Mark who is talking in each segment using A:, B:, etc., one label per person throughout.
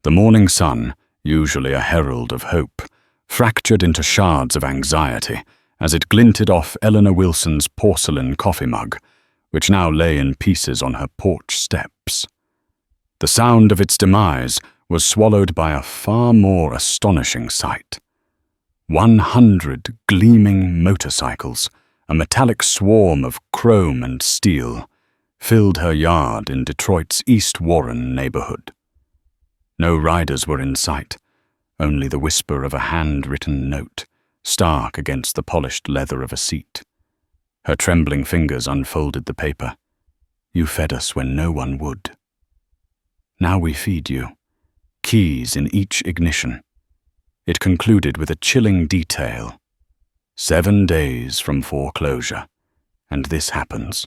A: The morning sun, usually a herald of hope, fractured into shards of anxiety as it glinted off Eleanor Wilson's porcelain coffee mug, which now lay in pieces on her porch steps. The sound of its demise was swallowed by a far more astonishing sight. 100 gleaming motorcycles, a metallic swarm of chrome and steel, filled her yard in Detroit's East Warren neighborhood. No riders were in sight, only the whisper of a handwritten note, stark against the polished leather of a seat. Her trembling fingers unfolded the paper. "You fed us when no one would. Now we feed you. Keys in each ignition." It concluded with a chilling detail. 7 days from foreclosure, and this happens.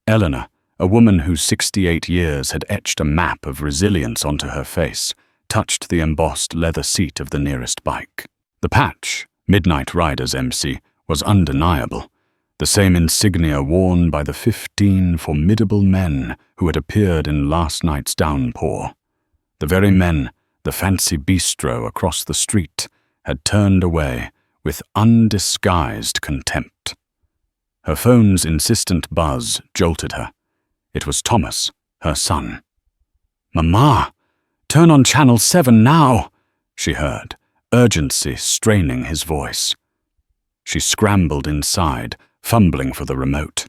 A: Eleanor, a woman whose 68 years had etched a map of resilience onto her face, touched the embossed leather seat of the nearest bike. The patch, Midnight Riders MC, was undeniable, the same insignia worn by the 15 formidable men who had appeared in last night's downpour. The very men the fancy bistro across the street had turned away with undisguised contempt. Her phone's insistent buzz jolted her. It was Thomas, her son. "Mama, turn on Channel 7 now," she heard, urgency straining his voice. She scrambled inside, fumbling for the remote.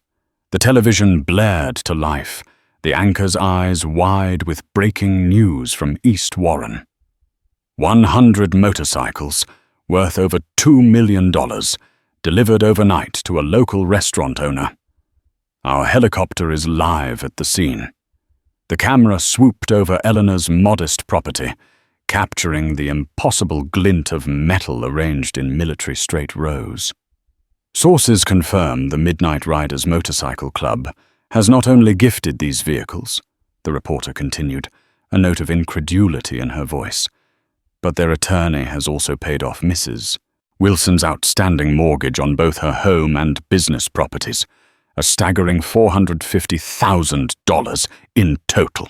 A: The television blared to life, the anchor's eyes wide with breaking news from East Warren. 100 motorcycles, worth over $2 million, delivered overnight to a local restaurant owner. Our helicopter is live at the scene. The camera swooped over Eleanor's modest property, capturing the impossible glint of metal arranged in military straight rows. Sources confirm the Midnight Riders Motorcycle Club has not only gifted these vehicles, the reporter continued, a note of incredulity in her voice, but their attorney has also paid off Mrs. Wilson's outstanding mortgage on both her home and business properties, a staggering $450,000 in total.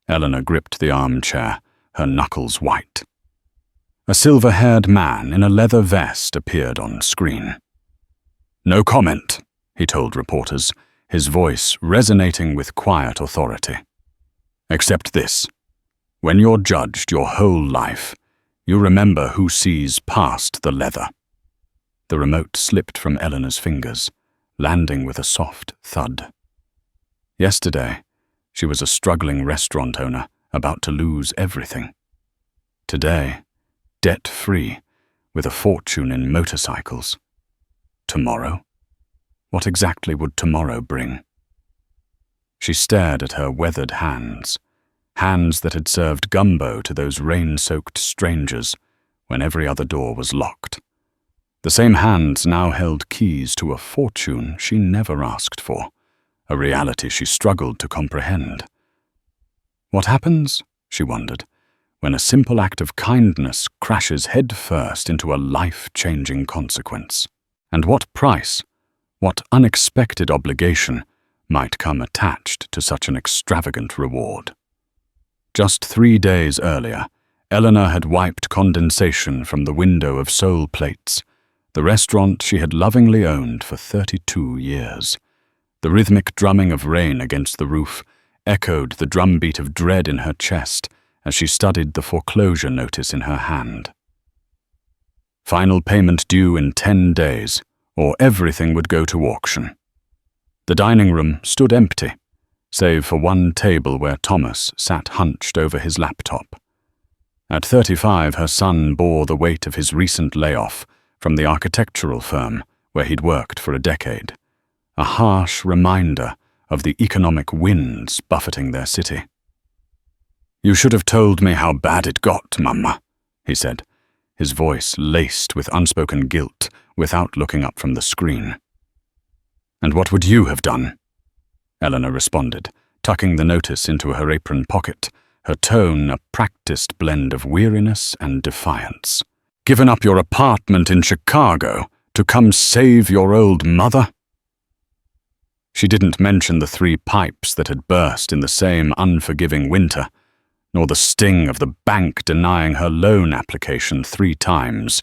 A: Eleanor gripped the armchair, her knuckles white. A silver-haired man in a leather vest appeared on screen. "No comment," he told reporters, his voice resonating with quiet authority. "Except this. When you're judged your whole life, you remember who sees past the leather." The remote slipped from Eleanor's fingers, landing with a soft thud. Yesterday, she was a struggling restaurant owner about to lose everything. Today, debt-free, with a fortune in motorcycles. Tomorrow? What exactly would tomorrow bring? She stared at her weathered hands, hands that had served gumbo to those rain-soaked strangers when every other door was locked. The same hands now held keys to a fortune she never asked for, a reality she struggled to comprehend. What happens, she wondered, when a simple act of kindness crashes headfirst into a life-changing consequence? And what price, what unexpected obligation might come attached to such an extravagant reward? Just 3 days earlier, Eleanor had wiped condensation from the window of Soul Plates, the restaurant she had lovingly owned for 32 years. The rhythmic drumming of rain against the roof echoed the drumbeat of dread in her chest as she studied the foreclosure notice in her hand. Final payment due in 10 days, or everything would go to auction. The dining room stood empty, save for one table where Thomas sat hunched over his laptop. At 35, her son bore the weight of his recent layoff from the architectural firm where he'd worked for a decade, a harsh reminder of the economic winds buffeting their city. "You should have told me how bad it got, Mama," he said, his voice laced with unspoken guilt without looking up from the screen. "And what would you have done?" Eleanor responded, tucking the notice into her apron pocket, her tone a practiced blend of weariness and defiance. "Given up your apartment in Chicago to come save your old mother?" She didn't mention the 3 pipes that had burst in the same unforgiving winter, nor the sting of the bank denying her loan application 3 times,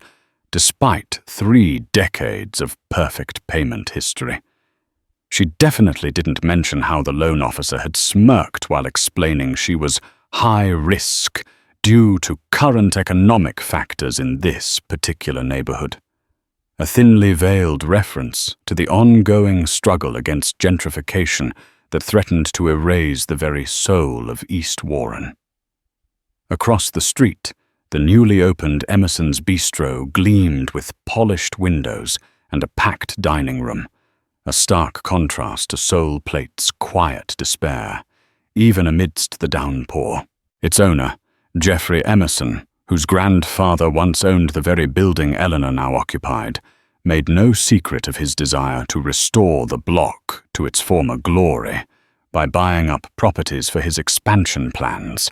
A: despite 3 decades of perfect payment history. She definitely didn't mention how the loan officer had smirked while explaining she was high risk due to current economic factors in this particular neighborhood. A thinly veiled reference to the ongoing struggle against gentrification that threatened to erase the very soul of East Warren. Across the street, the newly opened Emerson's Bistro gleamed with polished windows and a packed dining room, a stark contrast to Soul Plate's quiet despair, even amidst the downpour. Its owner, Jeffrey Emerson, whose grandfather once owned the very building Eleanor now occupied, made no secret of his desire to restore the block to its former glory by buying up properties for his expansion plans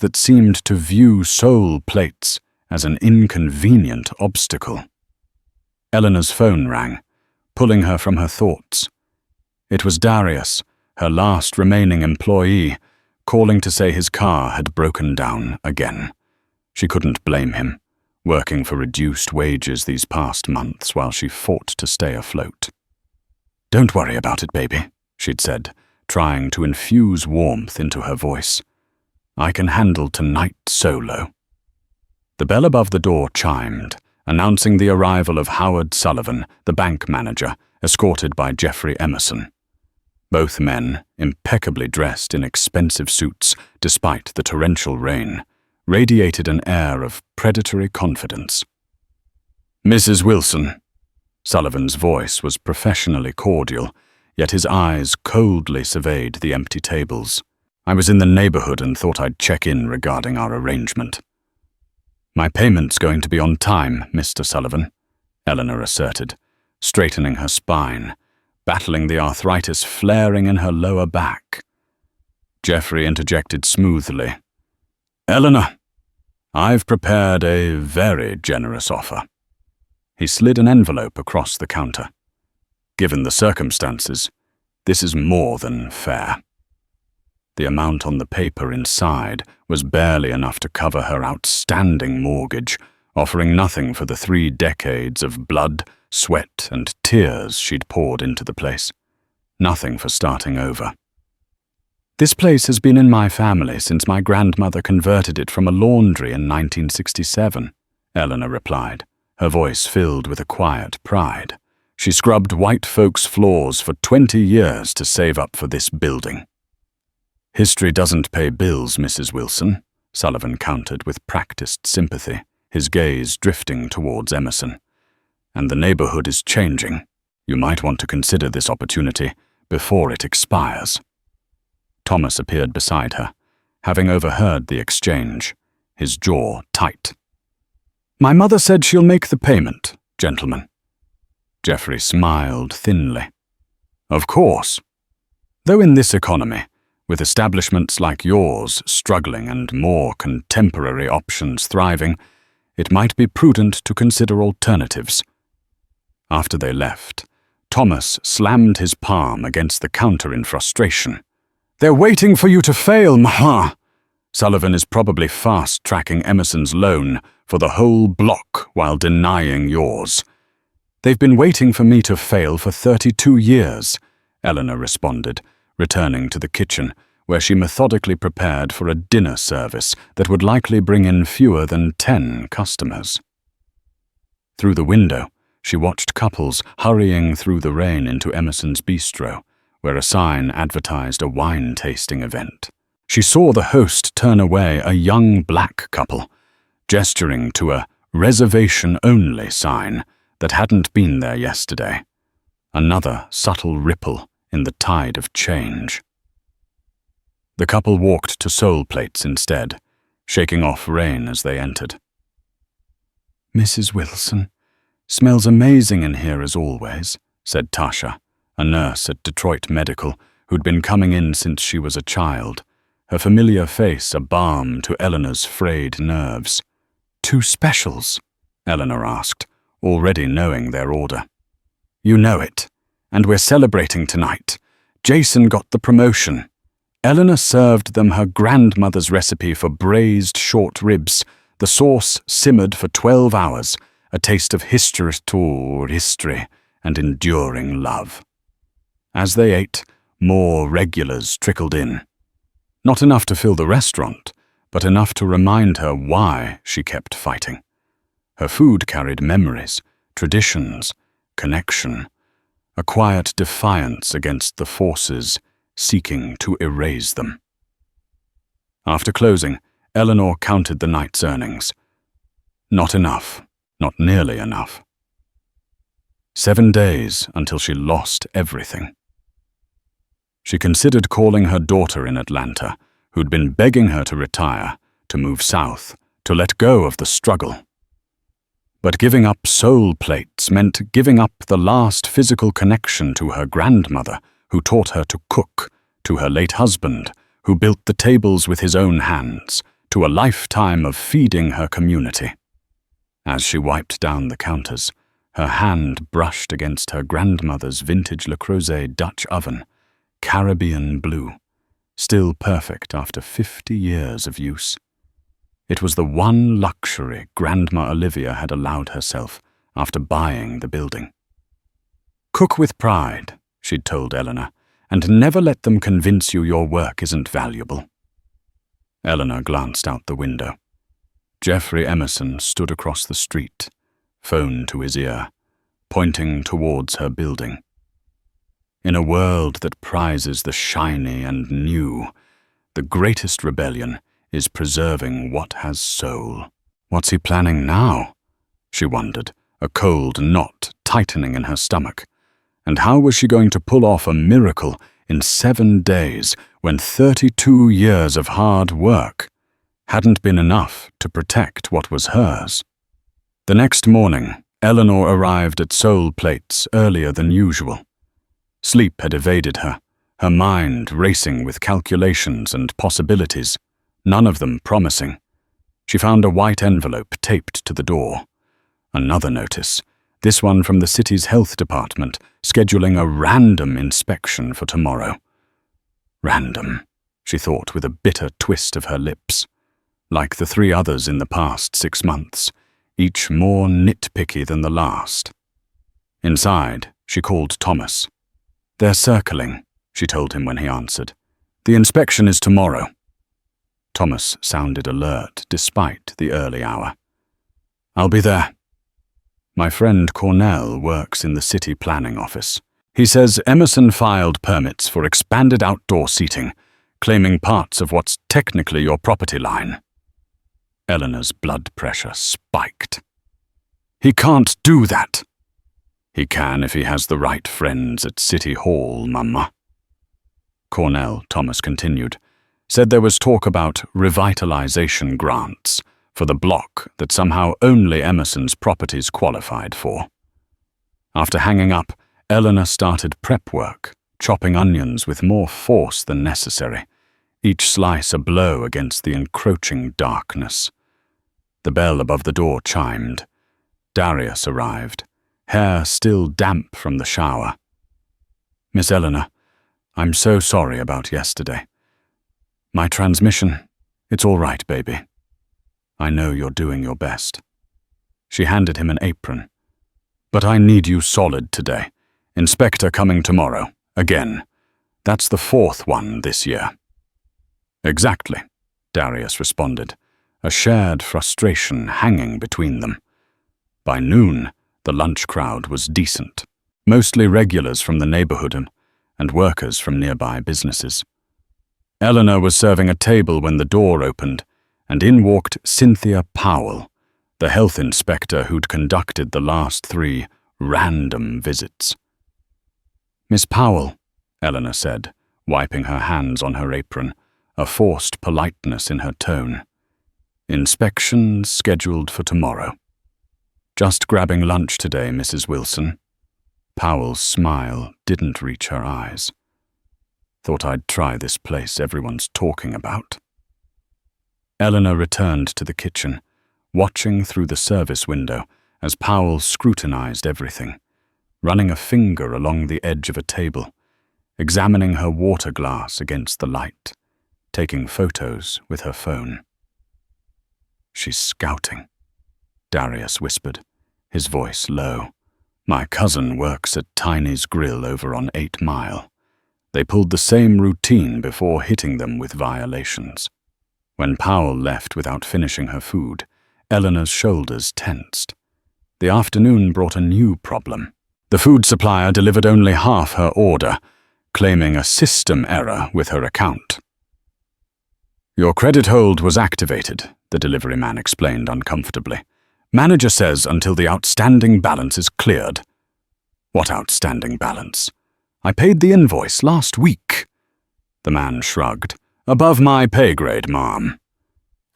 A: that seemed to view Soul Plates as an inconvenient obstacle. Eleanor's phone rang, pulling her from her thoughts. It was Darius, her last remaining employee, calling to say his car had broken down again. She couldn't blame him, working for reduced wages these past months while she fought to stay afloat. "Don't worry about it, baby," she'd said, trying to infuse warmth into her voice. "I can handle tonight solo." The bell above the door chimed, announcing the arrival of Howard Sullivan, the bank manager, escorted by Jeffrey Emerson. Both men, impeccably dressed in expensive suits despite the torrential rain, radiated an air of predatory confidence. "Mrs. Wilson." Sullivan's voice was professionally cordial, yet his eyes coldly surveyed the empty tables. "I was in the neighborhood and thought I'd check in regarding our arrangement." "My payment's going to be on time, Mr. Sullivan," Eleanor asserted, straightening her spine, battling the arthritis flaring in her lower back. Jeffrey interjected smoothly. "Eleanor, I've prepared a very generous offer." He slid an envelope across the counter. "Given the circumstances, this is more than fair." The amount on the paper inside was barely enough to cover her outstanding mortgage, offering nothing for the 3 decades of blood, sweat, and tears she'd poured into the place. Nothing for starting over. "This place has been in my family since my grandmother converted it from a laundry in 1967, Eleanor replied, her voice filled with a quiet pride. She scrubbed white folks' floors for 20 years to save up for this building. "History doesn't pay bills, Mrs. Wilson," Sullivan countered with practiced sympathy, his gaze drifting towards Emerson. "And the neighborhood is changing. You might want to consider this opportunity before it expires." Thomas appeared beside her, having overheard the exchange, his jaw tight. "My mother said she'll make the payment, gentlemen." Jeffrey smiled thinly. "Of course. Though in this economy, with establishments like yours struggling and more contemporary options thriving, it might be prudent to consider alternatives." After they left, Thomas slammed his palm against the counter in frustration. "They're waiting for you to fail, Maha. Sullivan is probably fast-tracking Emerson's loan for the whole block while denying yours." "They've been waiting for me to fail for 32 years, Eleanor responded, returning to the kitchen, where she methodically prepared for a dinner service that would likely bring in fewer than 10 customers. Through the window, she watched couples hurrying through the rain into Emerson's Bistro, where a sign advertised a wine-tasting event. She saw the host turn away a young black couple, gesturing to a reservation-only sign that hadn't been there yesterday. Another subtle ripple in the tide of change. The couple walked to Soul Plates instead, shaking off rain as they entered. "Mrs. Wilson, smells amazing in here as always," said Tasha, a nurse at Detroit Medical who'd been coming in since she was a child, her familiar face a balm to Eleanor's frayed nerves. "Two specials?" Eleanor asked, already knowing their order. "You know it, and we're celebrating tonight. Jason got the promotion." Eleanor served them her grandmother's recipe for braised short ribs. The sauce simmered for 12 hours, a taste of history and enduring love. As they ate, more regulars trickled in. Not enough to fill the restaurant, but enough to remind her why she kept fighting. Her food carried memories, traditions, connection, a quiet defiance against the forces seeking to erase them. After closing, Eleanor counted the night's earnings. Not enough, not nearly enough. 7 days until she lost everything. She considered calling her daughter in Atlanta, who'd been begging her to retire, to move south, to let go of the struggle. But giving up soul plates meant giving up the last physical connection to her grandmother, who taught her to cook, to her late husband, who built the tables with his own hands, to a lifetime of feeding her community. As she wiped down the counters, her hand brushed against her grandmother's vintage Le Creuset Dutch oven, Caribbean blue, still perfect after 50 years of use. It was the one luxury Grandma Olivia had allowed herself after buying the building. "Cook with pride," she'd told Eleanor, "and never let them convince you your work isn't valuable." Eleanor glanced out the window. Jeffrey Emerson stood across the street, phone to his ear, pointing towards her building. In a world that prizes the shiny and new, the greatest rebellion is preserving what has soul. What's he planning now? She wondered, a cold knot tightening in her stomach. And how was she going to pull off a miracle in 7 days when 32 years of hard work hadn't been enough to protect what was hers? The next morning, Eleanor arrived at Soul Plates earlier than usual. Sleep had evaded her, her mind racing with calculations and possibilities, none of them promising. She found a white envelope taped to the door. Another notice, this one from the city's health department, scheduling a random inspection for tomorrow. Random, she thought with a bitter twist of her lips. Like the 3 others in the past 6 months, each more nitpicky than the last. Inside, she called Thomas. "They're circling," she told him when he answered. "The inspection is tomorrow." Thomas sounded alert despite the early hour. "I'll be there." "My friend Cornell works in the city planning office. He says Emerson filed permits for expanded outdoor seating, claiming parts of what's technically your property line." Eleanor's blood pressure spiked. "He can't do that." "He can if he has the right friends at City Hall, Mama." Cornell, Thomas continued, said there was talk about revitalization grants for the block that somehow only Emerson's properties qualified for. After hanging up, Eleanor started prep work, chopping onions with more force than necessary, each slice a blow against the encroaching darkness. The bell above the door chimed. Darius arrived, hair still damp from the shower. "Miss Eleanor, I'm so sorry about yesterday. My transmission, it's all right, baby. I know you're doing your best." She handed him an apron. "But I need you solid today. Inspector coming tomorrow, again. That's the 4th one this year." "Exactly," Darius responded, a shared frustration hanging between them. By noon, the lunch crowd was decent, mostly regulars from the neighborhood and workers from nearby businesses. Eleanor was serving a table when the door opened, and in walked Cynthia Powell, the health inspector who'd conducted the last 3 random visits. "Miss Powell," Eleanor said, wiping her hands on her apron, a forced politeness in her tone. "Inspections scheduled for tomorrow." "Just grabbing lunch today, Mrs. Wilson." Powell's smile didn't reach her eyes. "Thought I'd try this place everyone's talking about." Eleanor returned to the kitchen, watching through the service window as Powell scrutinized everything, running a finger along the edge of a table, examining her water glass against the light, taking photos with her phone. "She's scouting," Darius whispered, his voice low. "My cousin works at Tiny's Grill over on 8 Mile. They pulled the same routine before hitting them with violations." When Powell left without finishing her food, Eleanor's shoulders tensed. The afternoon brought a new problem. The food supplier delivered only half her order, claiming a system error with her account. "Your credit hold was activated," the delivery man explained uncomfortably. "Manager says until the outstanding balance is cleared." "What outstanding balance? I paid the invoice last week." The man shrugged. "Above my pay grade, ma'am."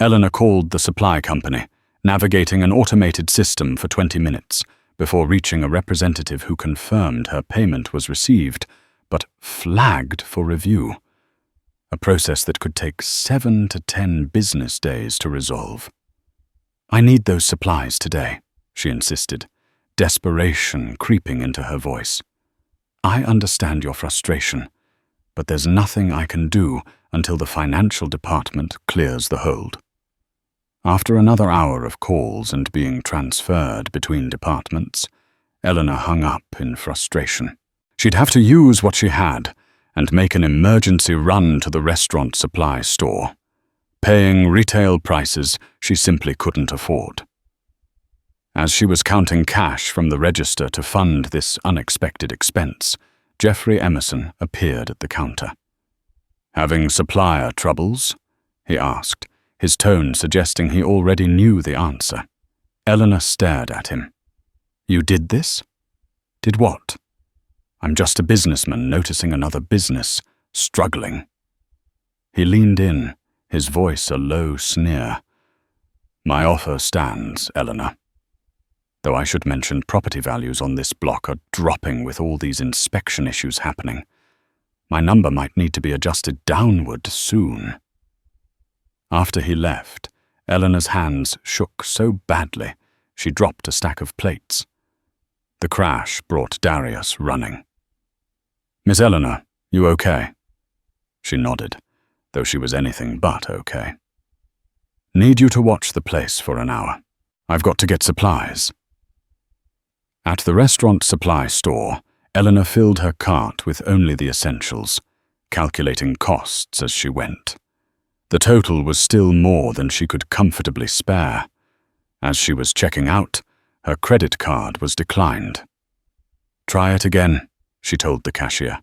A: Eleanor called the supply company, navigating an automated system for 20 minutes before reaching a representative who confirmed her payment was received, but flagged for review. A process that could take 7 to 10 business days to resolve. "I need those supplies today," she insisted, desperation creeping into her voice. "I understand your frustration, but there's nothing I can do until the financial department clears the hold." After another hour of calls and being transferred between departments, Eleanor hung up in frustration. She'd have to use what she had and make an emergency run to the restaurant supply store, paying retail prices she simply couldn't afford. As she was counting cash from the register to fund this unexpected expense, Jeffrey Emerson appeared at the counter. "Having supplier troubles?" he asked, his tone suggesting he already knew the answer. Eleanor stared at him. "You did this?" "Did what?" "I'm just a businessman noticing another business struggling." He leaned in, his voice a low sneer. "My offer stands, Eleanor. Though I should mention property values on this block are dropping with all these inspection issues happening. My number might need to be adjusted downward soon." After he left, Eleanor's hands shook so badly she dropped a stack of plates. The crash brought Darius running. "Miss Eleanor, you okay?" She nodded, though she was anything but okay. "Need you to watch the place for an hour. I've got to get supplies." At the restaurant supply store, Eleanor filled her cart with only the essentials, calculating costs as she went. The total was still more than she could comfortably spare. As she was checking out, her credit card was declined. "Try it again," she told the cashier.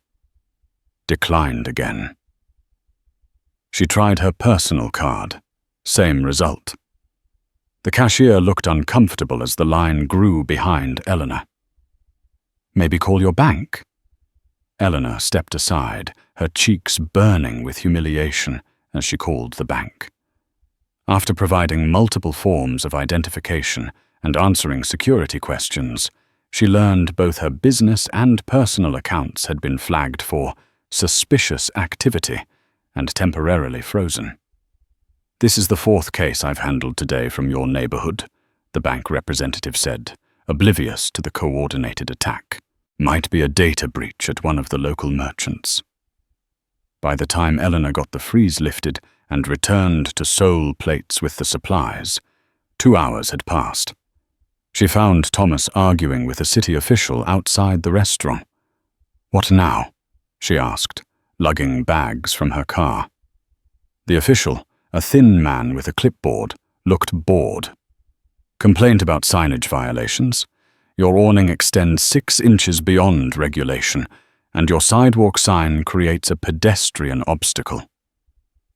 A: Declined again. She tried her personal card. Same result. The cashier looked uncomfortable as the line grew behind Eleanor. "Maybe call your bank?" Eleanor stepped aside, her cheeks burning with humiliation as she called the bank. After providing multiple forms of identification and answering security questions, she learned both her business and personal accounts had been flagged for suspicious activity and temporarily frozen. "This is the 4th case I've handled today from your neighborhood," the bank representative said, oblivious to the coordinated attack. "Might be a data breach at one of the local merchants." By the time Eleanor got the freeze lifted and returned to sole plates with the supplies, 2 hours had passed. She found Thomas arguing with a city official outside the restaurant. "What now?" she asked, lugging bags from her car. The official, a thin man with a clipboard, looked bored. "Complaint about signage violations. Your awning extends 6 inches beyond regulation, and your sidewalk sign creates a pedestrian obstacle."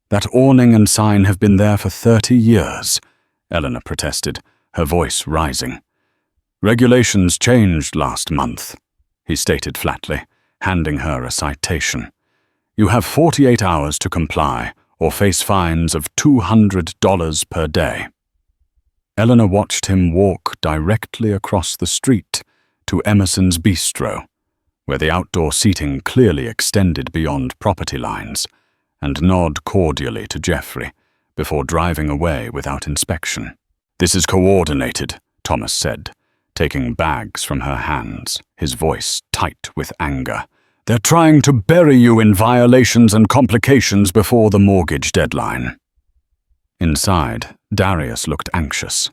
A: "That awning and sign have been there for 30 years, Eleanor protested, her voice rising. "Regulations changed last month," he stated flatly, handing her a citation. "You have 48 hours to comply or face fines of $200 per day." Eleanor watched him walk directly across the street to Emerson's Bistro, where the outdoor seating clearly extended beyond property lines, and nod cordially to Jeffrey before driving away without inspection. "This is coordinated," Thomas said, taking bags from her hands, his voice tight with anger. They're trying to bury you in violations and complications before the mortgage deadline. Inside, Darius looked anxious.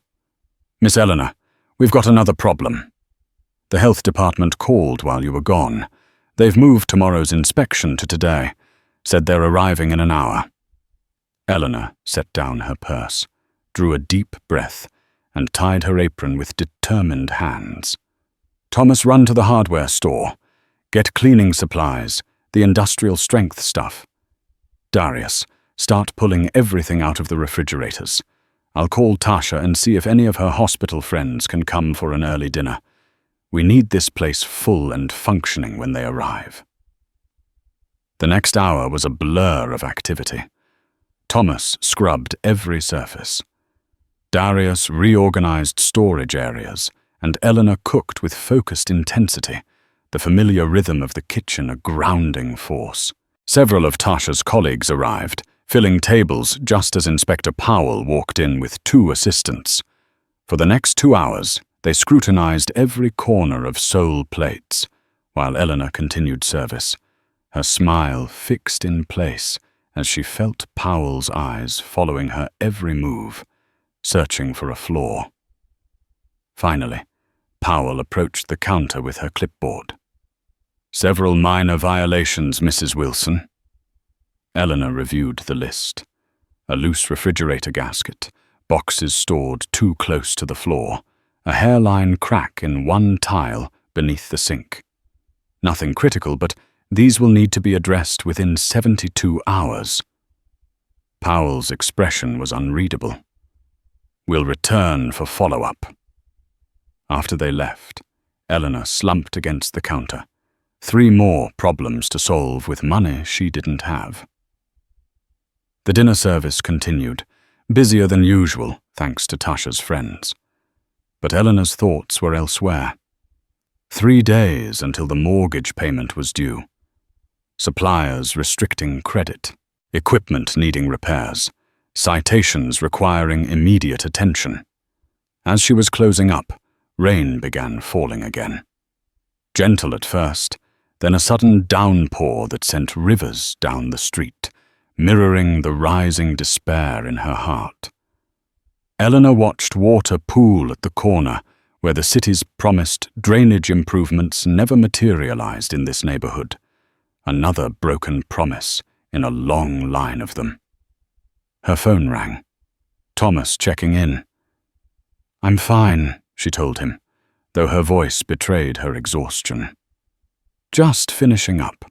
A: Miss Eleanor, we've got another problem. The health department called while you were gone. They've moved tomorrow's inspection to today. Said they're arriving in an hour. Eleanor set down her purse, drew a deep breath, and tied her apron with determined hands. Thomas, run to the hardware store. Get cleaning supplies, the industrial strength stuff. Darius, start pulling everything out of the refrigerators. I'll call Tasha and see if any of her hospital friends can come for an early dinner. We need this place full and functioning when they arrive. The next hour was a blur of activity. Thomas scrubbed every surface. Darius reorganized storage areas, and Eleanor cooked with focused intensity, the familiar rhythm of the kitchen a grounding force. Several of Tasha's colleagues arrived, filling tables just as Inspector Powell walked in with 2 assistants. For the next 2 hours, they scrutinized every corner of sole plates, while Eleanor continued service, her smile fixed in place as she felt Powell's eyes following her every move, searching for a flaw. Finally, Powell approached the counter with her clipboard. Several minor violations, Mrs. Wilson. Eleanor reviewed the list. A loose refrigerator gasket, boxes stored too close to the floor, a hairline crack in one tile beneath the sink. Nothing critical, but these will need to be addressed within 72 hours. Powell's expression was unreadable. We'll return for follow-up. After they left, Eleanor slumped against the counter. 3 more problems to solve with money she didn't have. The dinner service continued, busier than usual thanks to Tasha's friends. But Eleanor's thoughts were elsewhere. 3 days until the mortgage payment was due. Suppliers restricting credit, equipment needing repairs, citations requiring immediate attention. As she was closing up, rain began falling again. Gentle at first, then a sudden downpour that sent rivers down the street, mirroring the rising despair in her heart. Eleanor watched water pool at the corner where the city's promised drainage improvements never materialized in this neighborhood. Another broken promise in a long line of them. Her phone rang. Thomas checking in. I'm fine, she told him, though her voice betrayed her exhaustion. Just finishing up.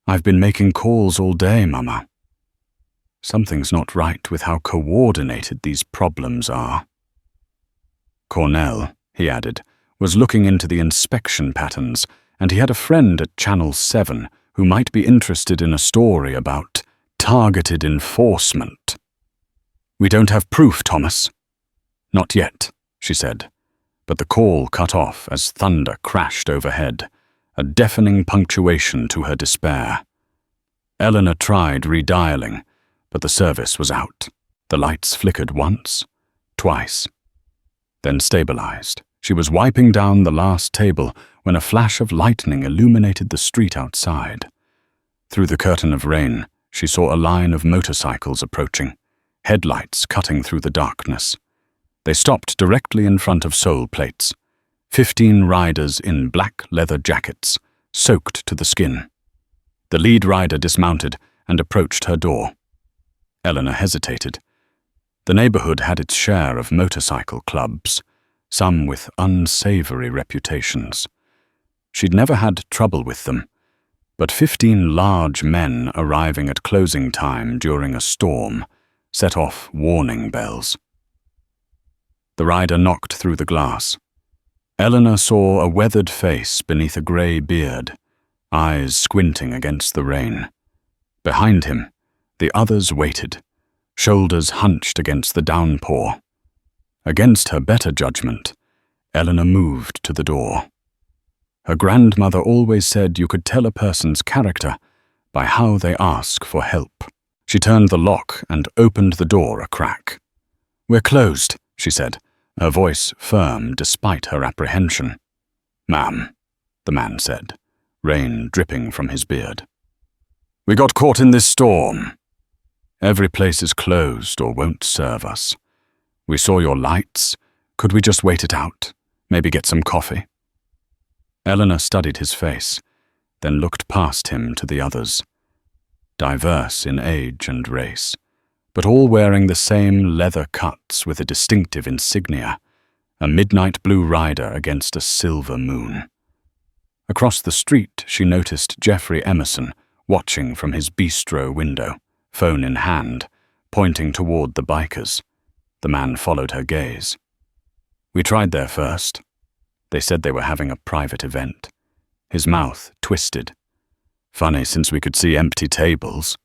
A: I've been making calls all day, Mama. Something's not right with how coordinated these problems are. Cornell, he added, was looking into the inspection patterns, and he had a friend at Channel 7 who might be interested in a story about targeted enforcement. We don't have proof, Thomas. Not yet, she said, but the call cut off as thunder crashed overhead, a deafening punctuation to her despair. Eleanor tried redialing, but the service was out. The lights flickered once, twice, then stabilized. She was wiping down the last table when a flash of lightning illuminated the street outside. Through the curtain of rain, she saw a line of motorcycles approaching, headlights cutting through the darkness. They stopped directly in front of sole plates. 15 riders in black leather jackets, soaked to the skin. The lead rider dismounted and approached her door. Eleanor hesitated. The neighborhood had its share of motorcycle clubs, some with unsavory reputations. She'd never had trouble with them, but 15 large men arriving at closing time during a storm set off warning bells. The rider knocked through the glass. Eleanor saw a weathered face beneath a grey beard, eyes squinting against the rain. Behind him, the others waited, shoulders hunched against the downpour. Against her better judgment, Eleanor moved to the door. Her grandmother always said you could tell a person's character by how they ask for help. She turned the lock and opened the door a crack. We're closed, she said, her voice firm despite her apprehension. Ma'am, the man said, rain dripping from his beard. "We got caught in this storm. Every place is closed or won't serve us. We saw your lights. Could we just wait it out? Maybe get some coffee?" Eleanor studied his face, then looked past him to the others. Diverse in age and race, but all wearing the same leather cuts with a distinctive insignia, a midnight blue rider against a silver moon. Across the street, she noticed Jeffrey Emerson watching from his bistro window, phone in hand, pointing toward the bikers. The man followed her gaze. "We tried there first. They said they were having a private event." His mouth twisted. "Funny, since we could see empty tables."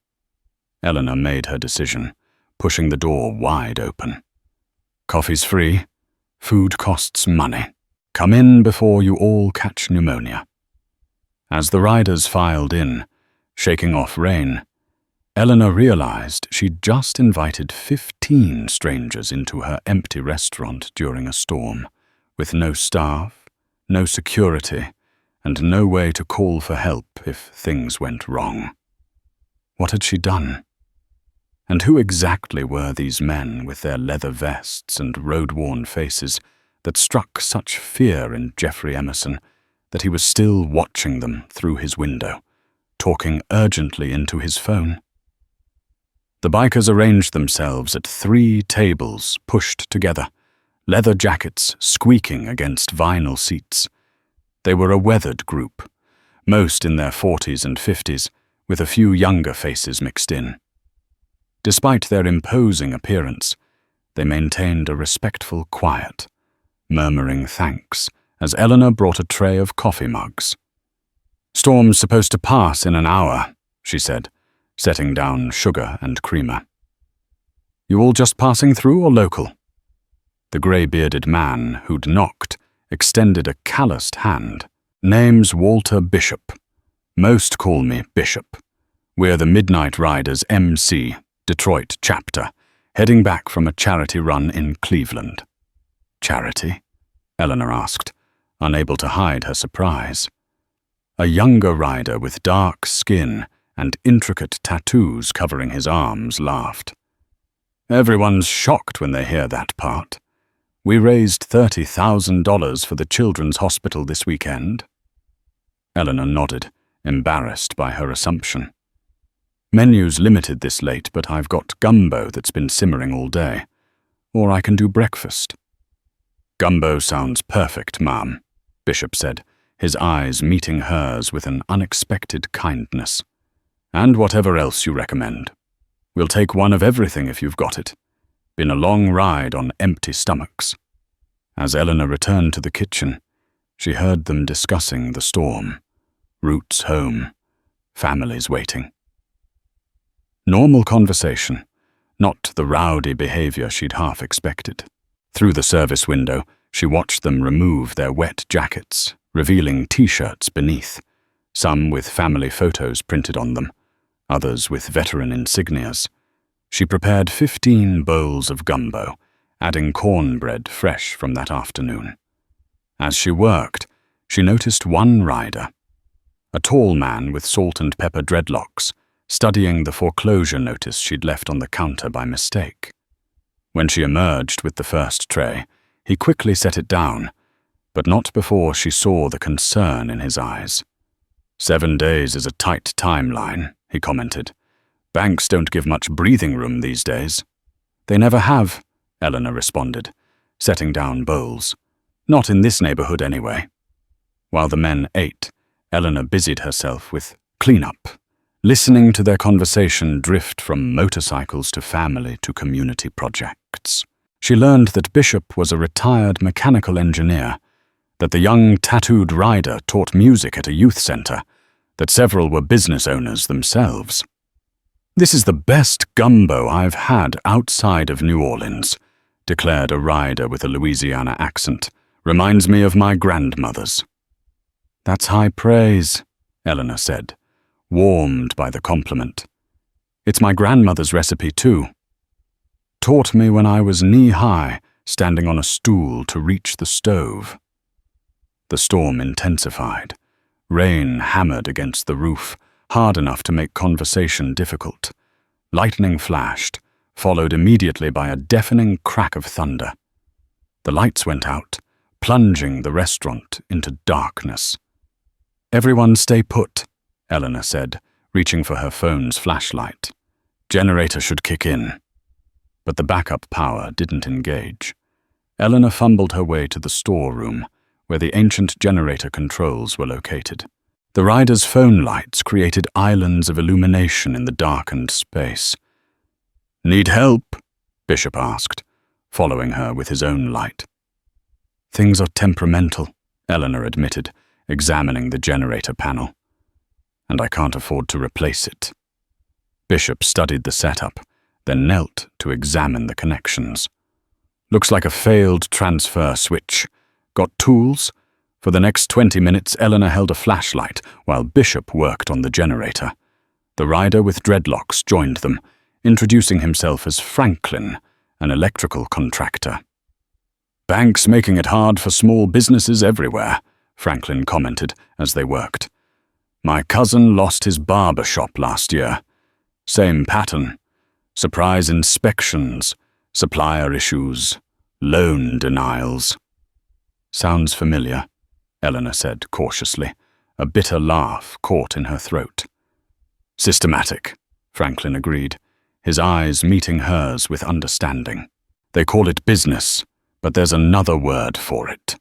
A: Eleanor made her decision, pushing the door wide open. "Coffee's free. Food costs money. Come in before you all catch pneumonia." As the riders filed in, shaking off rain, Eleanor realized she'd just invited 15 strangers into her empty restaurant during a storm, with no staff, no security, and no way to call for help if things went wrong. What had she done? And who exactly were these men with their leather vests and road-worn faces that struck such fear in Jeffrey Emerson that he was still watching them through his window, talking urgently into his phone? The bikers arranged themselves at 3 tables pushed together, leather jackets squeaking against vinyl seats. They were a weathered group, most in their 40s and 50s, with a few younger faces mixed in. Despite their imposing appearance, they maintained a respectful quiet, murmuring thanks as Eleanor brought a tray of coffee mugs. "Storm's supposed to pass in an hour," she said, setting down sugar and creamer. "You all just passing through or local?" The grey-bearded man who'd knocked extended a calloused hand. "Name's Walter Bishop. Most call me Bishop. We're the Midnight Riders MC, Detroit chapter, heading back from a charity run in Cleveland." "Charity?" Eleanor asked, unable to hide her surprise. A younger rider with dark skin and intricate tattoos covering his arms laughed. "Everyone's shocked when they hear that part. We raised $30,000 for the Children's Hospital this weekend." Eleanor nodded, embarrassed by her assumption. "Menu's limited this late, but I've got gumbo that's been simmering all day. Or I can do breakfast." "Gumbo sounds perfect, ma'am," Bishop said, his eyes meeting hers with an unexpected kindness. "And whatever else you recommend. We'll take one of everything if you've got it. Been a long ride on empty stomachs." As Eleanor returned to the kitchen, she heard them discussing the storm, routes home, families waiting. Normal conversation, not the rowdy behavior she'd half expected. Through the service window, she watched them remove their wet jackets, revealing T-shirts beneath, some with family photos printed on them, others with veteran insignias. She prepared 15 bowls of gumbo, adding cornbread fresh from that afternoon. As she worked, she noticed one rider, a tall man with salt and pepper dreadlocks, studying the foreclosure notice she'd left on the counter by mistake. When she emerged with the first tray, he quickly set it down, but not before she saw the concern in his eyes. "7 days is a tight timeline," he commented. "Banks don't give much breathing room these days." "They never have," Eleanor responded, setting down bowls. "Not in this neighborhood anyway." While the men ate, Eleanor busied herself with cleanup, listening to their conversation drift from motorcycles to family to community projects. She learned that Bishop was a retired mechanical engineer, that the young tattooed rider taught music at a youth center, that several were business owners themselves. "This is the best gumbo I've had outside of New Orleans," declared a rider with a Louisiana accent. "Reminds me of my grandmother's." "That's high praise," Eleanor said, warmed by the compliment. "It's my grandmother's recipe too. Taught me when I was knee-high, standing on a stool to reach the stove." The storm intensified, Rain hammered against the roof, hard enough to make conversation difficult. Lightning flashed, followed immediately by a deafening crack of thunder. The lights went out, plunging the restaurant into darkness. "Everyone stay put," Eleanor said, reaching for her phone's flashlight. "Generator should kick in." But the backup power didn't engage. Eleanor fumbled her way to the storeroom, where the ancient generator controls were located. The rider's phone lights created islands of illumination in the darkened space. "Need help?" Bishop asked, following her with his own light. "Things are temperamental," Eleanor admitted, examining the generator panel. "And I can't afford to replace it." Bishop studied the setup, then knelt to examine the connections. "Looks like a failed transfer switch. Got tools?" For the next 20 minutes, Eleanor held a flashlight while Bishop worked on the generator. The rider with dreadlocks joined them, introducing himself as Franklin, an electrical contractor. "Banks making it hard for small businesses everywhere," Franklin commented as they worked. "My cousin lost his barber shop last year. Same pattern. Surprise inspections, supplier issues, loan denials." "Sounds familiar," Eleanor said cautiously, a bitter laugh caught in her throat. "Systematic," Franklin agreed, his eyes meeting hers with understanding. "They call it business, but there's another word for it."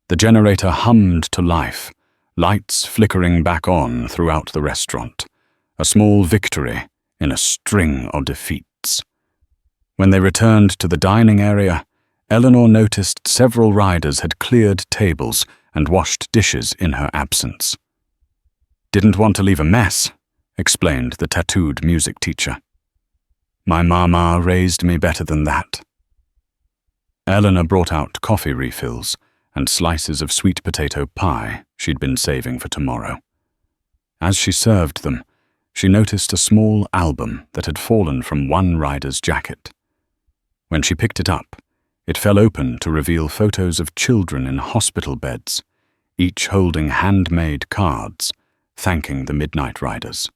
A: The generator hummed to life, lights flickering back on throughout the restaurant, a small victory in a string of defeats. When they returned to the dining area, Eleanor noticed several riders had cleared tables and washed dishes in her absence. "Didn't want to leave a mess," explained the tattooed music teacher. "My mama raised me better than that." Eleanor brought out coffee refills and slices of sweet potato pie she'd been saving for tomorrow. As she served them, she noticed a small album that had fallen from one rider's jacket. When she picked it up, it fell open to reveal photos of children in hospital beds, each holding handmade cards, thanking the midnight riders.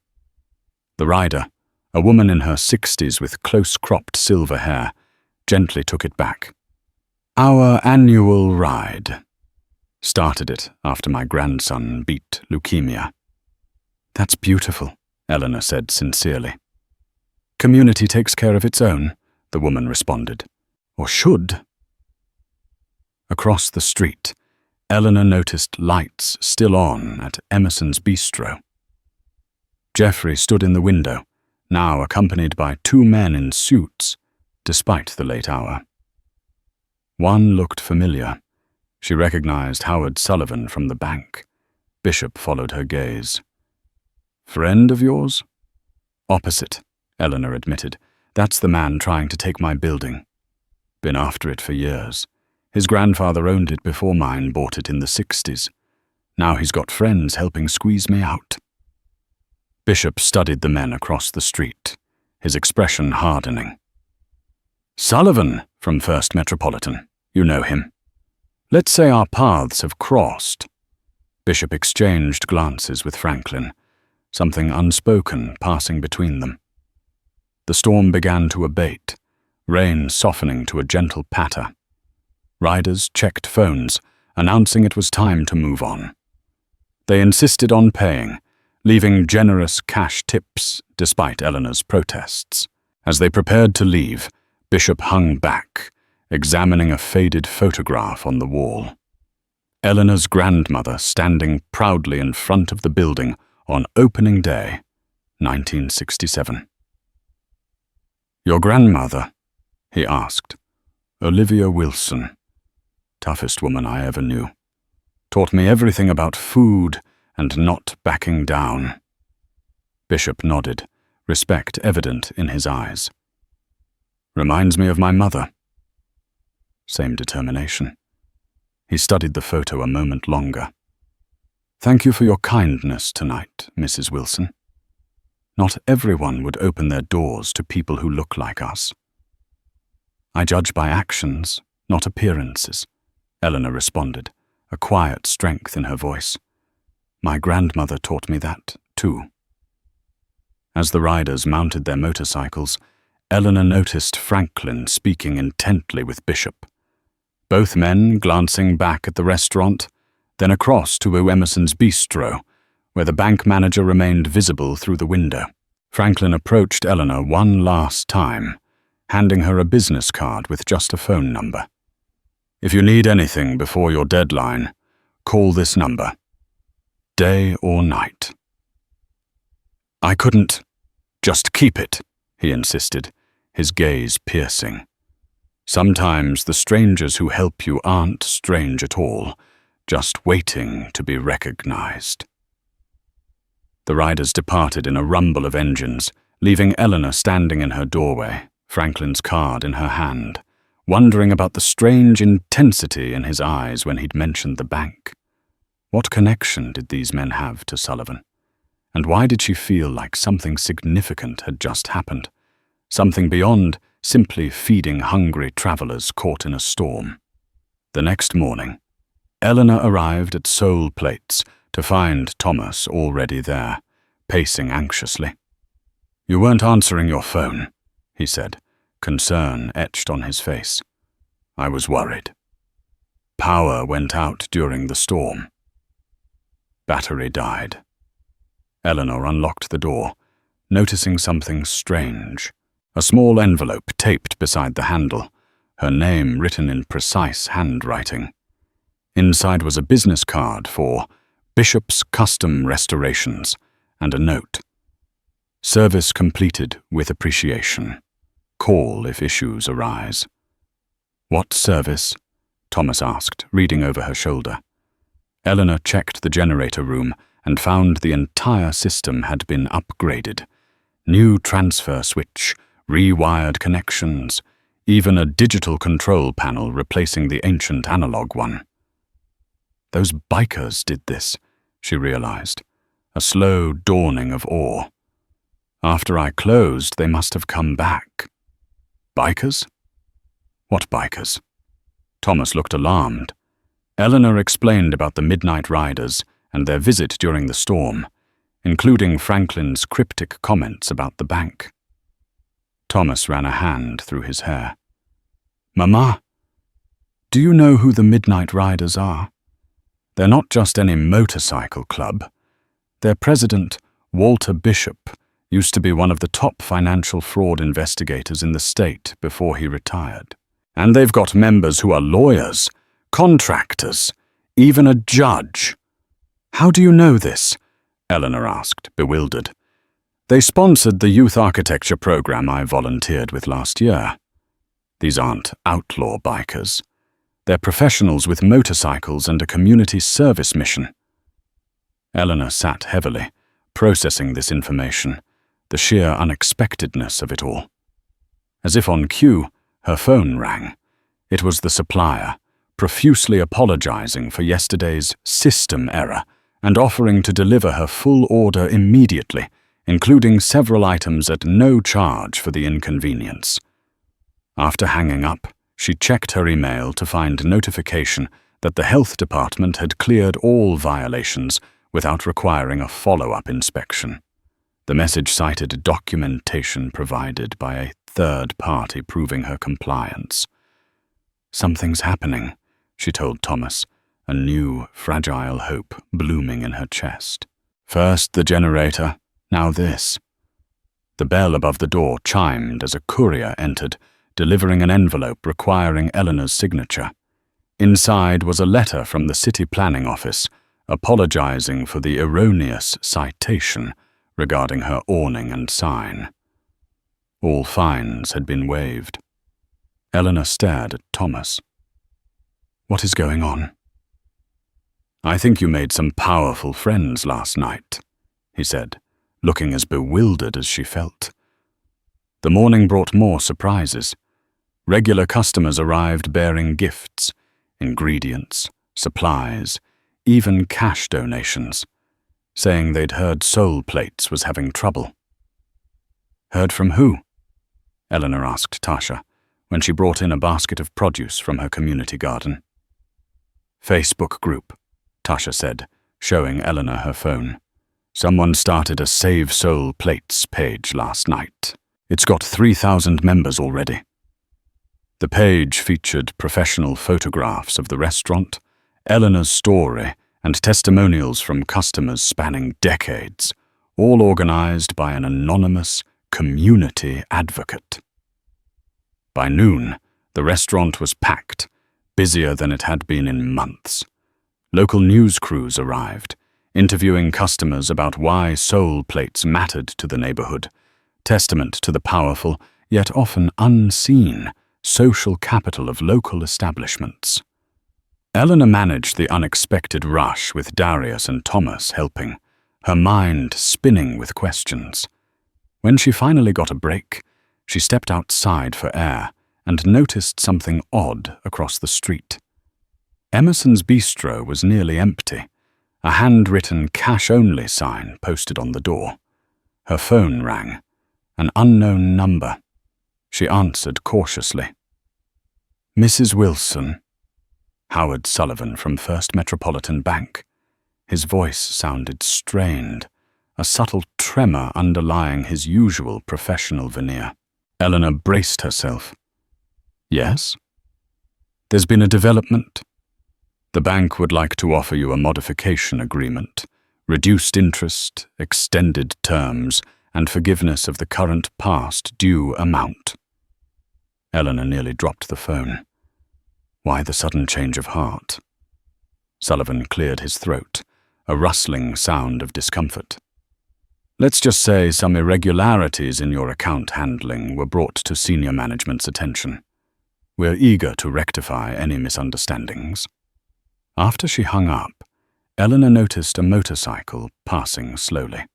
A: The rider, a woman in her 60s with close-cropped silver hair, gently took it back. "Our annual ride. Started it after my grandson beat leukemia." "That's beautiful," Eleanor said sincerely. "Community takes care of its own," the woman responded. "Or should." Across the street, Eleanor noticed lights still on at Emerson's Bistro. Jeffrey stood in the window, now accompanied by two men in suits, despite the late hour. One looked familiar. She recognized Howard Sullivan from the bank. Bishop followed her gaze. "Friend of yours?" "Opposite," Eleanor admitted. "That's the man trying to take my building. Been after it for years. His grandfather owned it before mine bought it in the 60s. Now he's got friends helping squeeze me out." Bishop studied the men across the street, his expression hardening. "Sullivan from First Metropolitan. You know him. Let's say our paths have crossed." Bishop exchanged glances with Franklin, something unspoken passing between them. The storm began to abate, rain softening to a gentle patter. Riders checked phones, announcing it was time to move on. They insisted on paying, leaving generous cash tips despite Eleanor's protests. As they prepared to leave, Bishop hung back, examining a faded photograph on the wall. Eleanor's grandmother standing proudly in front of the building on opening day, 1967. "Your grandmother?" he asked. "Olivia Wilson. Toughest woman I ever knew. Taught me everything about food and not backing down." Bishop nodded, respect evident in his eyes. "Reminds me of my mother." Same determination. He studied the photo a moment longer. "Thank you for your kindness tonight, Mrs. Wilson. Not everyone would open their doors to people who look like us." "I judge by actions, not appearances," Eleanor responded, a quiet strength in her voice. My grandmother taught me that, too. As the riders mounted their motorcycles, Eleanor noticed Franklin speaking intently with Bishop. Both men glancing back at the restaurant, then across to Emerson's bistro, where the bank manager remained visible through the window. Franklin approached Eleanor one last time, handing her a business card with just a phone number. If you need anything before your deadline, call this number. Day or night. I couldn't. Just keep it, he insisted, his gaze piercing. Sometimes the strangers who help you aren't strange at all, just waiting to be recognized. The riders departed in a rumble of engines, leaving Eleanor standing in her doorway, Franklin's card in her hand, wondering about the strange intensity in his eyes when he'd mentioned the bank. What connection did these men have to Sullivan? And why did she feel like something significant had just happened? Something beyond simply feeding hungry travelers caught in a storm. The next morning, Eleanor arrived at Soul Plates to find Thomas already there, pacing anxiously. You weren't answering your phone, he said, concern etched on his face. I was worried. Power went out during the storm. Battery died. Eleanor unlocked the door, noticing something strange. A small envelope taped beside the handle, her name written in precise handwriting. Inside was a business card for Bishop's Custom Restorations and a note. Service completed with appreciation. Call if issues arise. What service? Thomas asked, reading over her shoulder. Eleanor checked the generator room and found the entire system had been upgraded. New transfer switch, rewired connections, even a digital control panel replacing the ancient analog one. Those bikers did this, she realized, a slow dawning of awe. After I closed, they must have come back. Bikers? What bikers? Thomas looked alarmed. Eleanor explained about the midnight riders and their visit during the storm, including Franklin's cryptic comments about the bank. Thomas ran a hand through his hair. Mama, do you know who the midnight riders are? They're not just any motorcycle club. Their president, Walter Bishop, used to be one of the top financial fraud investigators in the state before he retired. And they've got members who are lawyers, contractors, even a judge. How do you know this? Eleanor asked, bewildered. They sponsored the youth architecture program I volunteered with last year. These aren't outlaw bikers. They're professionals with motorcycles and a community service mission. Eleanor sat heavily, processing this information, the sheer unexpectedness of it all. As if on cue, her phone rang. It was the supplier, profusely apologizing for yesterday's system error and offering to deliver her full order immediately, including several items at no charge for the inconvenience. After hanging up, she checked her email to find notification that the health department had cleared all violations without requiring a follow-up inspection. The message cited documentation provided by a third party proving her compliance. Something's happening, she told Thomas, a new, fragile hope blooming in her chest. First the generator, now this. The bell above the door chimed as a courier entered, delivering an envelope requiring Eleanor's signature. Inside was a letter from the city planning office, apologizing for the erroneous citation regarding her awning and sign. All fines had been waived. Eleanor stared at Thomas. What is going on? I think you made some powerful friends last night, he said, looking as bewildered as she felt. The morning brought more surprises. Regular customers arrived bearing gifts, ingredients, supplies, even cash donations, saying they'd heard Soul Plates was having trouble. Heard from who? Eleanor asked Tasha, when she brought in a basket of produce from her community garden. Facebook group, Tasha said, showing Eleanor her phone. "Someone started a Save Soul Plates page last night. It's got 3,000 members already." The page featured professional photographs of the restaurant, Eleanor's story, and testimonials from customers spanning decades, all organized by an anonymous community advocate. By noon, the restaurant was packed, busier than it had been in months. Local news crews arrived, interviewing customers about why Soul Plates mattered to the neighborhood, testament to the powerful, yet often unseen, social capital of local establishments. Eleanor managed the unexpected rush with Darius and Thomas helping, her mind spinning with questions. When she finally got a break, she stepped outside for air and noticed something odd across the street. Emerson's bistro was nearly empty, a handwritten cash-only sign posted on the door. Her phone rang, an unknown number. She answered cautiously. "Mrs. Wilson." Howard Sullivan from First Metropolitan Bank. His voice sounded strained, a subtle tremor underlying his usual professional veneer. Eleanor braced herself. "Yes?" "There's been a development. The bank would like to offer you a modification agreement, reduced interest, extended terms, and forgiveness of the current past due amount." Eleanor nearly dropped the phone. Why the sudden change of heart? Sullivan cleared his throat, a rustling sound of discomfort. "Let's just say some irregularities in your account handling were brought to senior management's attention. We're eager to rectify any misunderstandings." After she hung up, Eleanor noticed a motorcycle passing slowly.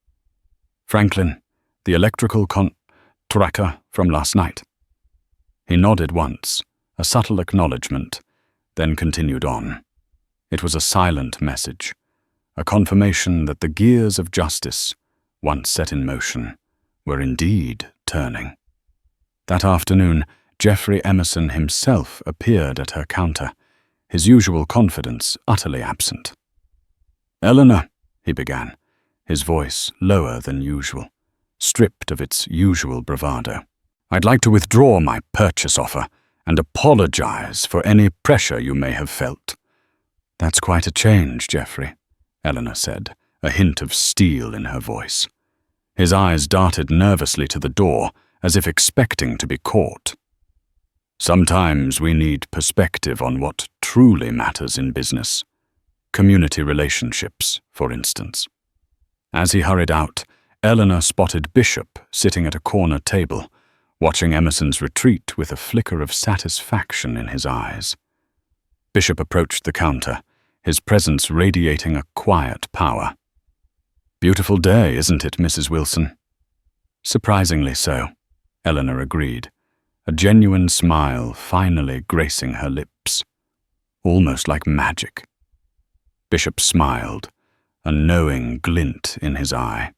A: "Franklin, the electrical contractor from last night." He nodded once, a subtle acknowledgement, then continued on. It was a silent message, a confirmation that the gears of justice, once set in motion, were indeed turning. That afternoon, Jeffrey Emerson himself appeared at her counter, his usual confidence utterly absent. "Eleanor," he began, his voice lower than usual, stripped of its usual bravado, "I'd like to withdraw my purchase offer and apologize for any pressure you may have felt." "That's quite a change, Jeffrey," Eleanor said, a hint of steel in her voice. His eyes darted nervously to the door, as if expecting to be caught. "Sometimes we need perspective on what truly matters in business. Community relationships, for instance." As he hurried out, Eleanor spotted Bishop sitting at a corner table, watching Emerson's retreat with a flicker of satisfaction in his eyes. Bishop approached the counter, his presence radiating a quiet power. "Beautiful day, isn't it, Mrs. Wilson?" "Surprisingly so," Eleanor agreed, a genuine smile finally gracing her lips. Almost like magic. Bishop smiled, a knowing glint in his eye.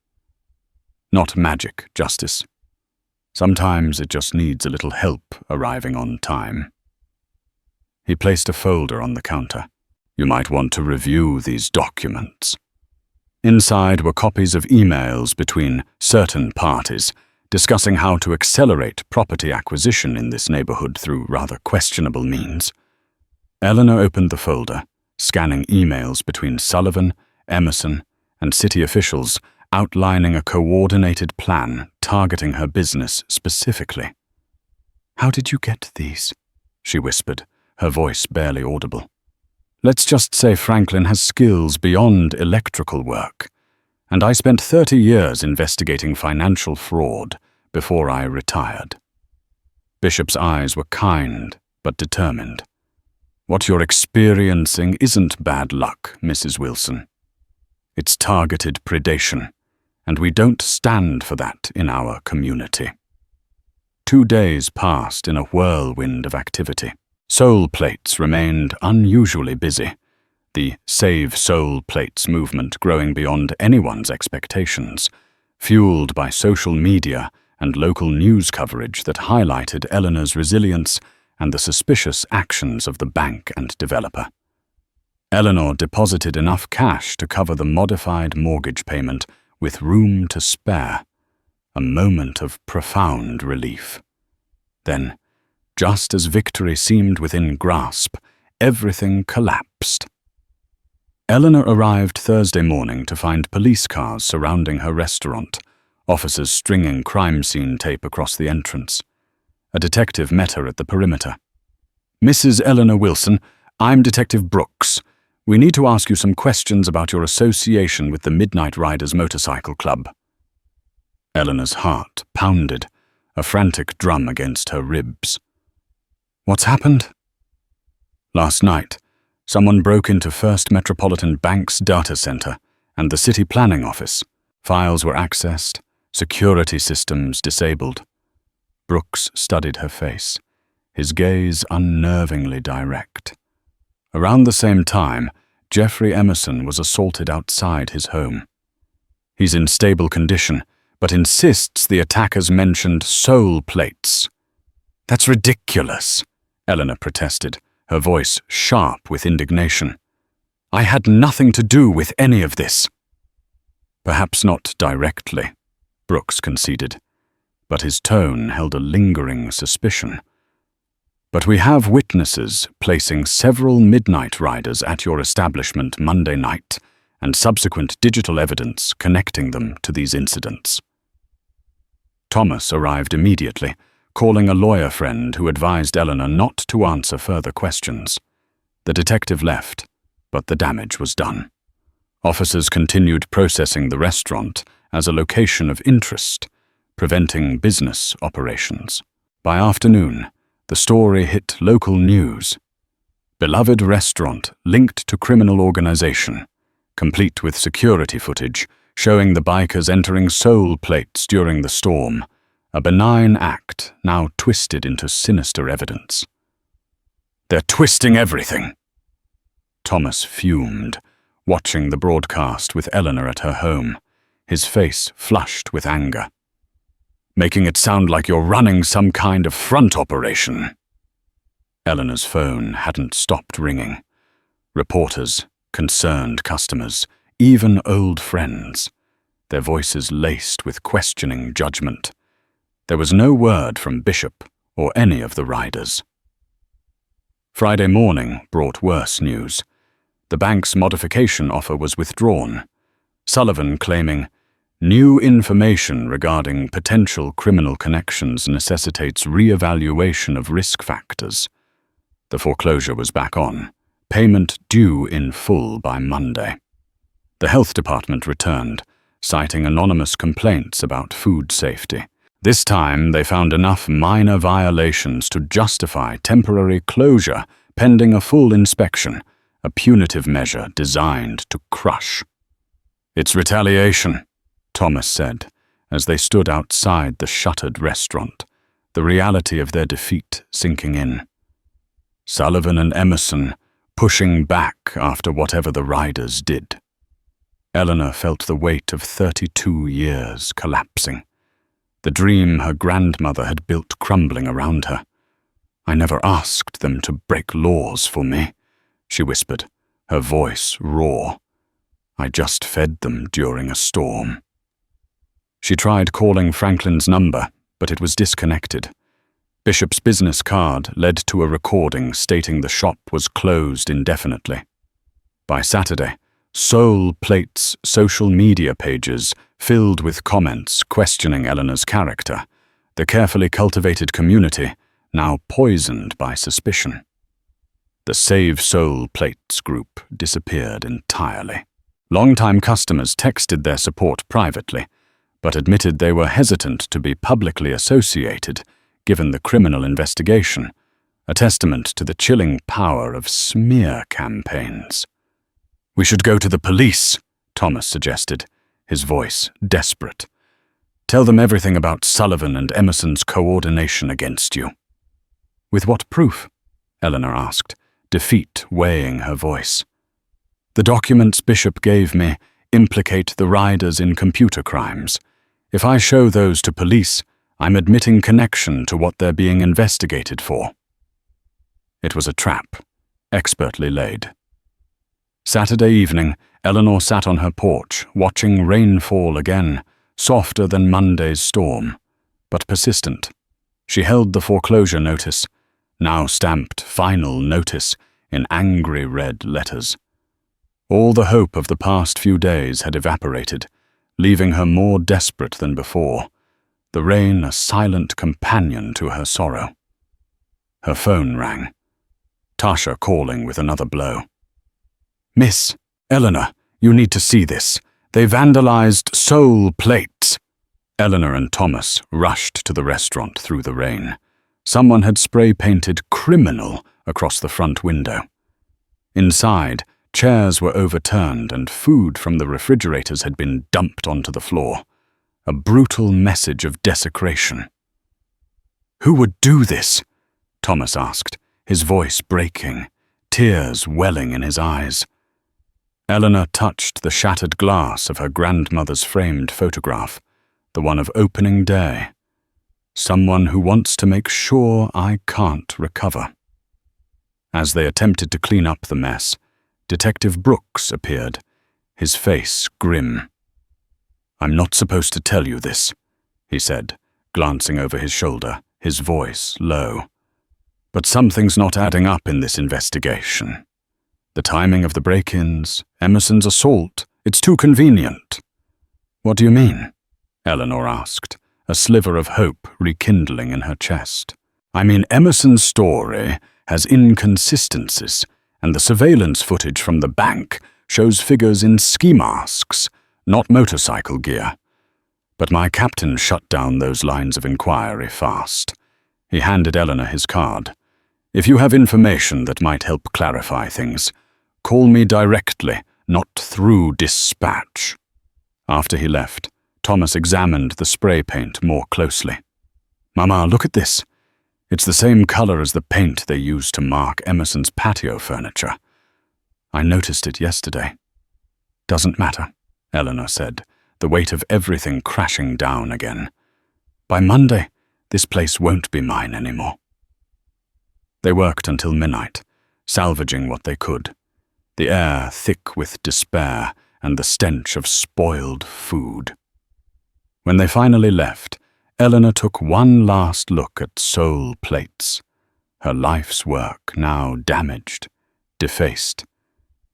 A: "Not magic, Justice. Sometimes it just needs a little help arriving on time." He placed a folder on the counter. "You might want to review these documents." Inside were copies of emails between certain parties, discussing how to accelerate property acquisition in this neighborhood through rather questionable means. Eleanor opened the folder, scanning emails between Sullivan, Emerson, and city officials, outlining a coordinated plan targeting her business specifically. "How did you get these?" she whispered, her voice barely audible. "Let's just say Franklin has skills beyond electrical work, and I spent 30 years investigating financial fraud before I retired." Bishop's eyes were kind but determined. "What you're experiencing isn't bad luck, Mrs. Wilson. It's targeted predation, and we don't stand for that in our community." 2 days passed in a whirlwind of activity. Soul Plates remained unusually busy, the Save Soul Plates movement growing beyond anyone's expectations, fueled by social media and local news coverage that highlighted Eleanor's resilience and the suspicious actions of the bank and developer. Eleanor deposited enough cash to cover the modified mortgage payment with room to spare, a moment of profound relief. Then, just as victory seemed within grasp, everything collapsed. Eleanor arrived Thursday morning to find police cars surrounding her restaurant, officers stringing crime scene tape across the entrance. A detective met her at the perimeter. "Mrs. Eleanor Wilson, I'm Detective Brooks. We need to ask you some questions about your association with the Midnight Riders Motorcycle Club." Eleanor's heart pounded, a frantic drum against her ribs. "What's happened?" "Last night, someone broke into First Metropolitan Bank's data center and the city planning office. Files were accessed, security systems disabled." Brooks studied her face, his gaze unnervingly direct. Around the same time, Jeffrey Emerson was assaulted outside his home. He's in stable condition, but insists the attackers mentioned soul plates. "That's ridiculous," Eleanor protested, her voice sharp with indignation. "I had nothing to do with any of this." "Perhaps not directly," Brooks conceded, but his tone held a lingering suspicion. "But we have witnesses placing several midnight riders at your establishment Monday night and subsequent digital evidence connecting them to these incidents." Thomas arrived immediately, calling a lawyer friend who advised Eleanor not to answer further questions. The detective left, but the damage was done. Officers continued processing the restaurant as a location of interest, preventing business operations. By afternoon, the story hit local news. "Beloved restaurant linked to criminal organization," complete with security footage showing the bikers entering soul plates during the storm, a benign act now twisted into sinister evidence. "They're twisting everything." Thomas fumed, watching the broadcast with Eleanor at her home, his face flushed with anger. "Making it sound like you're running some kind of front operation." Eleanor's phone hadn't stopped ringing. Reporters, concerned customers, even old friends, their voices laced with questioning judgment. There was no word from Bishop or any of the riders. Friday morning brought worse news. The bank's modification offer was withdrawn, Sullivan claiming, "New information regarding potential criminal connections necessitates re-evaluation of risk factors." The foreclosure was back on, payment due in full by Monday. The health department returned, citing anonymous complaints about food safety. This time, they found enough minor violations to justify temporary closure pending a full inspection, a punitive measure designed to crush. "It's retaliation," Thomas said, as they stood outside the shuttered restaurant, the reality of their defeat sinking in. Sullivan and Emerson pushing back after whatever the riders did. Eleanor felt the weight of 32 years collapsing. The dream her grandmother had built crumbling around her. "I never asked them to break laws for me," she whispered, her voice raw. "I just fed them during a storm." She tried calling Franklin's number, but it was disconnected. Bishop's business card led to a recording stating the shop was closed indefinitely. By Saturday, Soul Plate's social media pages filled with comments questioning Eleanor's character, the carefully cultivated community now poisoned by suspicion. The Save Soul Plates group disappeared entirely. Longtime customers texted their support privately, but admitted they were hesitant to be publicly associated given the criminal investigation, a testament to the chilling power of smear campaigns. "We should go to the police," Thomas suggested, his voice desperate. "Tell them everything about Sullivan and Emerson's coordination against you." "With what proof?" Eleanor asked, defeat weighing her voice. "The documents Bishop gave me implicate the riders in computer crimes. If I show those to police, I'm admitting connection to what they're being investigated for." It was a trap, expertly laid. Saturday evening, Eleanor sat on her porch, watching rain fall again, softer than Monday's storm, but persistent. She held the foreclosure notice, now stamped "Final Notice" in angry red letters. All the hope of the past few days had evaporated, leaving her more desperate than before, the rain a silent companion to her sorrow. Her phone rang. Tasha calling with another blow. "Miss, Eleanor, you need to see this. They vandalized Soul plates." Eleanor and Thomas rushed to the restaurant through the rain. Someone had spray-painted "Criminal" across the front window. Inside, chairs were overturned and food from the refrigerators had been dumped onto the floor. A brutal message of desecration. "Who would do this?" Thomas asked, his voice breaking, tears welling in his eyes. Eleanor touched the shattered glass of her grandmother's framed photograph, the one of opening day. "Someone who wants to make sure I can't recover." As they attempted to clean up the mess, Detective Brooks appeared, his face grim. "I'm not supposed to tell you this," he said, glancing over his shoulder, his voice low. "But something's not adding up in this investigation. The timing of the break-ins, Emerson's assault, it's too convenient." "What do you mean?" Eleanor asked, a sliver of hope rekindling in her chest. "I mean, Emerson's story has inconsistencies, and the surveillance footage from the bank shows figures in ski masks, not motorcycle gear. But my captain shut down those lines of inquiry fast." He handed Eleanor his card. "If you have information that might help clarify things, call me directly, not through dispatch." After he left, Thomas examined the spray paint more closely. "Mama, look at this. It's the same color as the paint they used to mark Emerson's patio furniture. I noticed it yesterday." "Doesn't matter," Eleanor said, the weight of everything crashing down again. "By Monday, this place won't be mine anymore." They worked until midnight, salvaging what they could, the air thick with despair and the stench of spoiled food. When they finally left, Eleanor took one last look at Soul plates, her life's work now damaged, defaced,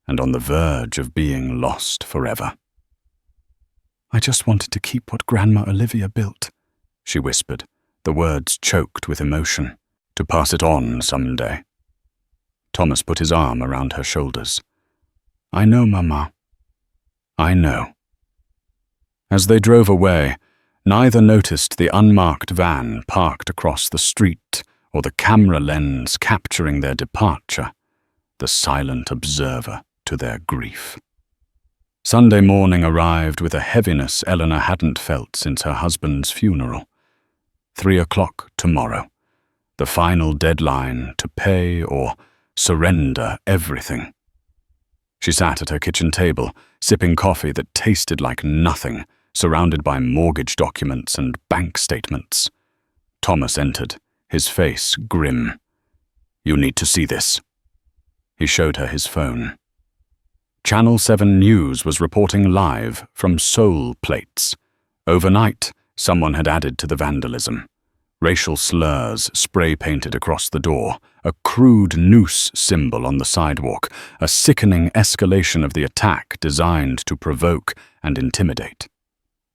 A: and on the verge of being lost forever. "I just wanted to keep what Grandma Olivia built," she whispered, the words choked with emotion. "To pass it on someday." Thomas put his arm around her shoulders. "I know, Mama. I know." As they drove away, neither noticed the unmarked van parked across the street or the camera lens capturing their departure, the silent observer to their grief. Sunday morning arrived with a heaviness Eleanor hadn't felt since her husband's funeral. 3 o'clock tomorrow, the final deadline to pay or surrender everything. She sat at her kitchen table, sipping coffee that tasted like nothing, surrounded by mortgage documents and bank statements. Thomas entered, his face grim. "You need to see this." He showed her his phone. Channel 7 News was reporting live from Soul plates. Overnight, someone had added to the vandalism. Racial slurs spray-painted across the door, a crude noose symbol on the sidewalk, a sickening escalation of the attack designed to provoke and intimidate.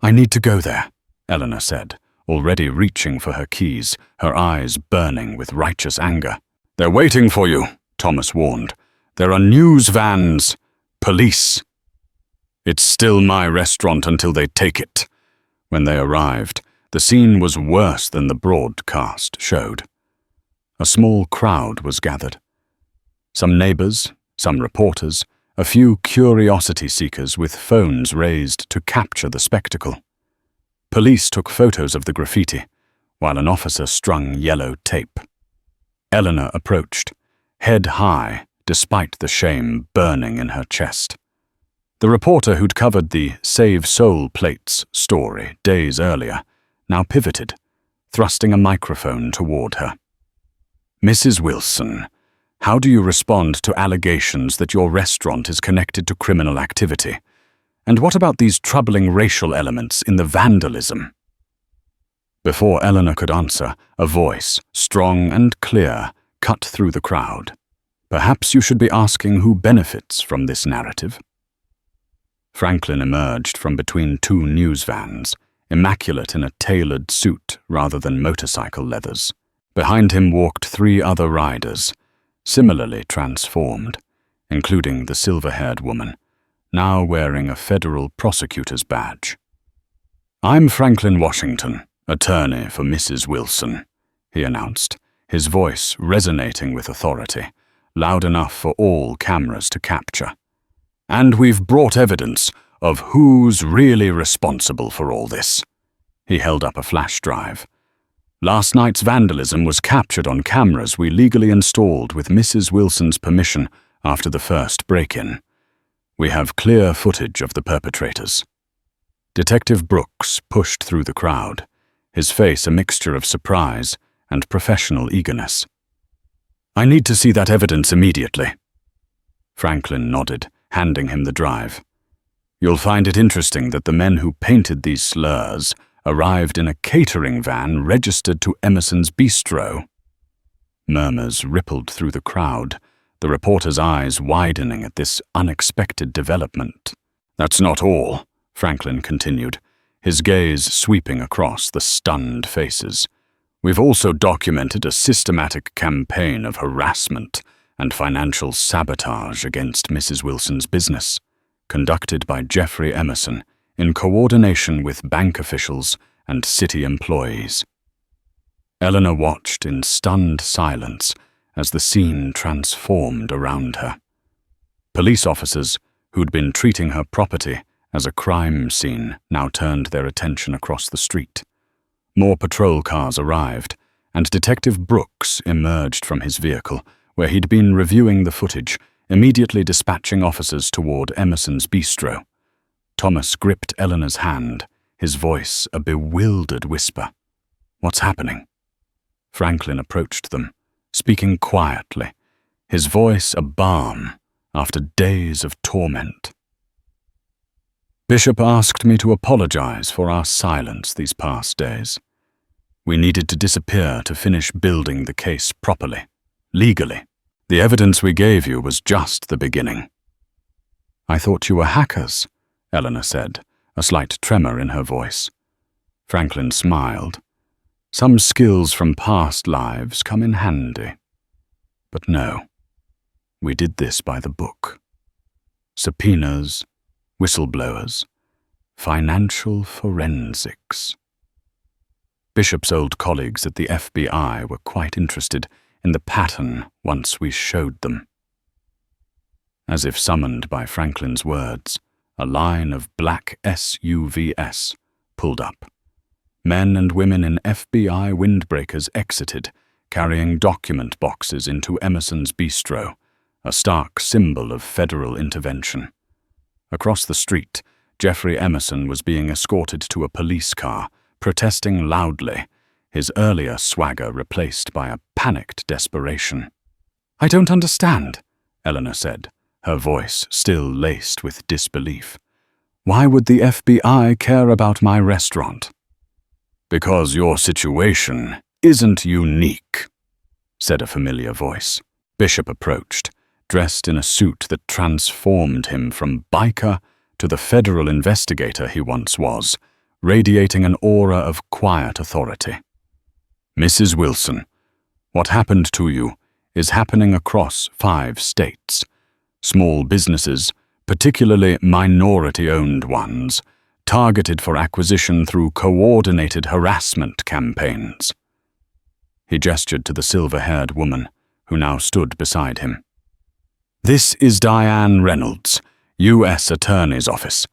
A: "I need to go there," Eleanor said, already reaching for her keys, her eyes burning with righteous anger. "They're waiting for you," Thomas warned. "There are news vans. Police." "It's still my restaurant until they take it." When they arrived, the scene was worse than the broadcast showed. A small crowd was gathered. Some neighbors, some reporters, a few curiosity seekers with phones raised to capture the spectacle. Police took photos of the graffiti, while an officer strung yellow tape. Eleanor approached, head high, despite the shame burning in her chest. The reporter who'd covered the Save Soul plates story days earlier now pivoted, thrusting a microphone toward her. "Mrs. Wilson, How do you respond to allegations that your restaurant is connected to criminal activity? And what about these troubling racial elements in the vandalism? Before Eleanor could answer, a voice, strong and clear, cut through the crowd. Perhaps you should be asking who benefits from this narrative. Franklin emerged from between two news vans, immaculate in a tailored suit rather than motorcycle leathers. Behind him walked 3 other riders, similarly transformed, including the silver-haired woman, now wearing a federal prosecutor's badge. "I'm Franklin Washington, attorney for Mrs. Wilson," he announced, his voice resonating with authority, loud enough for all cameras to capture. "And we've brought evidence of who's really responsible for all this." He held up a flash drive. "Last night's vandalism was captured on cameras we legally installed with Mrs. Wilson's permission after the first break-in. We have clear footage of the perpetrators." Detective Brooks pushed through the crowd, his face a mixture of surprise and professional eagerness. "I need to see that evidence immediately." Franklin nodded, handing him the drive. "You'll find it interesting that the men who painted these slurs arrived in a catering van registered to Emerson's Bistro." Murmurs rippled through the crowd, the reporter's eyes widening at this unexpected development. "That's not all," Franklin continued, his gaze sweeping across the stunned faces. "We've also documented a systematic campaign of harassment and financial sabotage against Mrs. Wilson's business, conducted by Jeffrey Emerson in coordination with bank officials and city employees." Eleanor watched in stunned silence as the scene transformed around her. Police officers, who'd been treating her property as a crime scene, now turned their attention across the street. More patrol cars arrived, and Detective Brooks emerged from his vehicle, where he'd been reviewing the footage, immediately dispatching officers toward Emerson's Bistro. Thomas gripped Eleanor's hand, his voice a bewildered whisper. "What's happening?" Franklin approached them, speaking quietly, his voice a balm after days of torment. "Bishop asked me to apologize for our silence these past days. We needed to disappear to finish building the case properly, legally. The evidence we gave you was just the beginning." "I thought you were hackers," Eleanor said, a slight tremor in her voice. Franklin smiled. "Some skills from past lives come in handy. But no, we did this by the book. Subpoenas, whistleblowers, financial forensics." Bishop's old colleagues at the FBI were quite interested in the pattern once we showed them. As if summoned by Franklin's words, a line of black SUVs pulled up. Men and women in FBI windbreakers exited, carrying document boxes into Emerson's Bistro, a stark symbol of federal intervention. Across the street, Jeffrey Emerson was being escorted to a police car, protesting loudly, his earlier swagger replaced by a panicked desperation. "I don't understand," Eleanor said, her voice still laced with disbelief. "Why would the FBI care about my restaurant?" "Because your situation isn't unique," said a familiar voice. Bishop approached, dressed in a suit that transformed him from biker to the federal investigator he once was, radiating an aura of quiet authority. "Mrs. Wilson, what happened to you is happening across 5 states. Small businesses, particularly minority-owned ones, targeted for acquisition through coordinated harassment campaigns." He gestured to the silver-haired woman, who now stood beside him. "This is Diane Reynolds, U.S. Attorney's Office.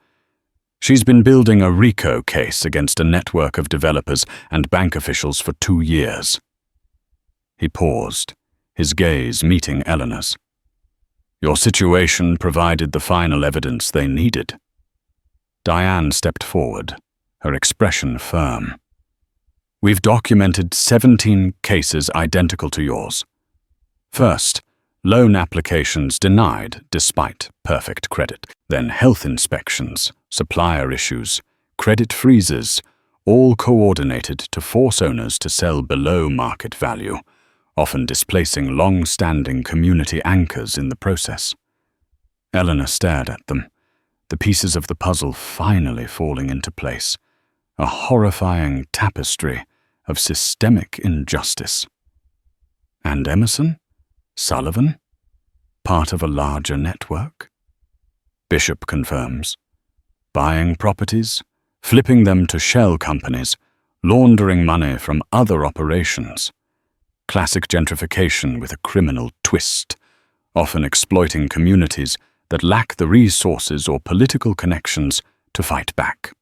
A: She's been building a RICO case against a network of developers and bank officials for 2 years. He paused, his gaze meeting Eleanor's. "Your situation provided the final evidence they needed." Diane stepped forward, her expression firm. "We've documented 17 cases identical to yours. First, Loan applications denied despite perfect credit. Then health inspections, supplier issues, credit freezes, all coordinated to force owners to sell below market value, often displacing long-standing community anchors in the process. Eleanor stared at them, the pieces of the puzzle finally falling into place, a horrifying tapestry of systemic injustice. And Emerson? Sullivan? Part of a larger network? Bishop confirms. Buying properties, flipping them to shell companies, laundering money from other operations. Classic gentrification with a criminal twist, often exploiting communities that lack the resources or political connections to fight back.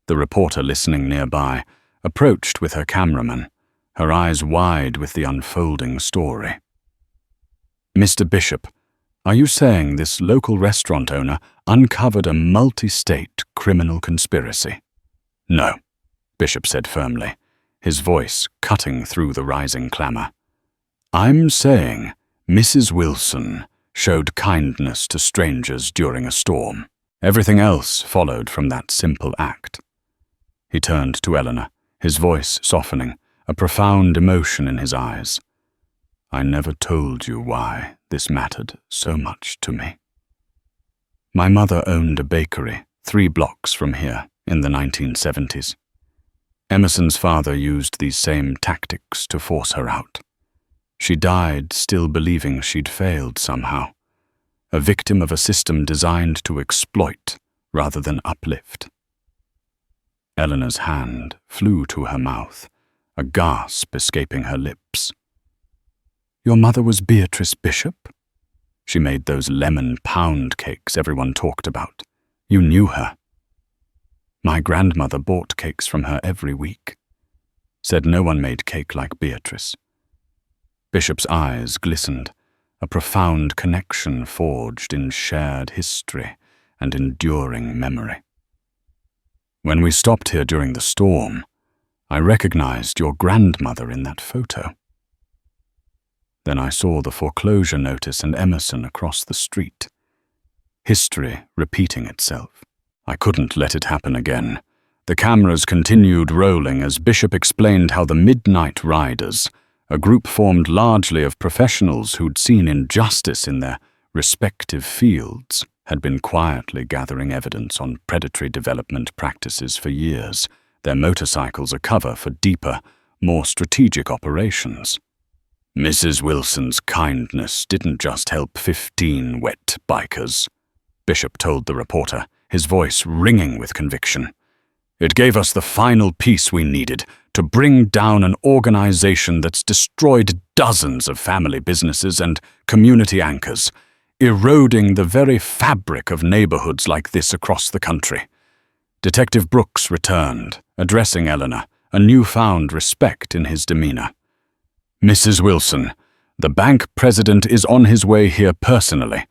A: The reporter listening nearby approached with her cameraman, her eyes wide with the unfolding story. Mr. Bishop, are you saying this local restaurant owner uncovered a multi-state criminal conspiracy? No, Bishop said firmly, his voice cutting through the rising clamor. I'm saying Mrs. Wilson showed kindness to strangers during a storm. Everything else followed from that simple act. He turned to Eleanor, his voice softening, a profound emotion in his eyes. I never told you why this mattered so much to me. My mother owned a bakery 3 blocks from here in the 1970s. Emerson's father used these same tactics to force her out. She died still believing she'd failed somehow, a victim of a system designed to exploit rather than uplift. Eleanor's hand flew to her mouth, a gasp escaping her lips. Your mother was Beatrice Bishop? She made those lemon pound cakes everyone talked about. You knew her. My grandmother bought cakes from her every week. Said no one made cake like Beatrice. Bishop's eyes glistened, a profound connection forged in shared history and enduring memory. When we stopped here during the storm, I recognized your grandmother in that photo. Then I saw the foreclosure notice and Emerson across the street. History repeating itself. I couldn't let it happen again. The cameras continued rolling as Bishop explained how the Midnight Riders, a group formed largely of professionals who'd seen injustice in their respective fields, had been quietly gathering evidence on predatory development practices for years, their motorcycles a cover for deeper, more strategic operations. Mrs. Wilson's kindness didn't just help 15 wet bikers, Bishop told the reporter, his voice ringing with conviction. It gave us the final piece we needed to bring down an organization that's destroyed dozens of family businesses and community anchors, eroding the very fabric of neighborhoods like this across the country. Detective Brooks returned, addressing Eleanor, a newfound respect in his demeanor. Mrs. Wilson, the bank president is on his way here personally.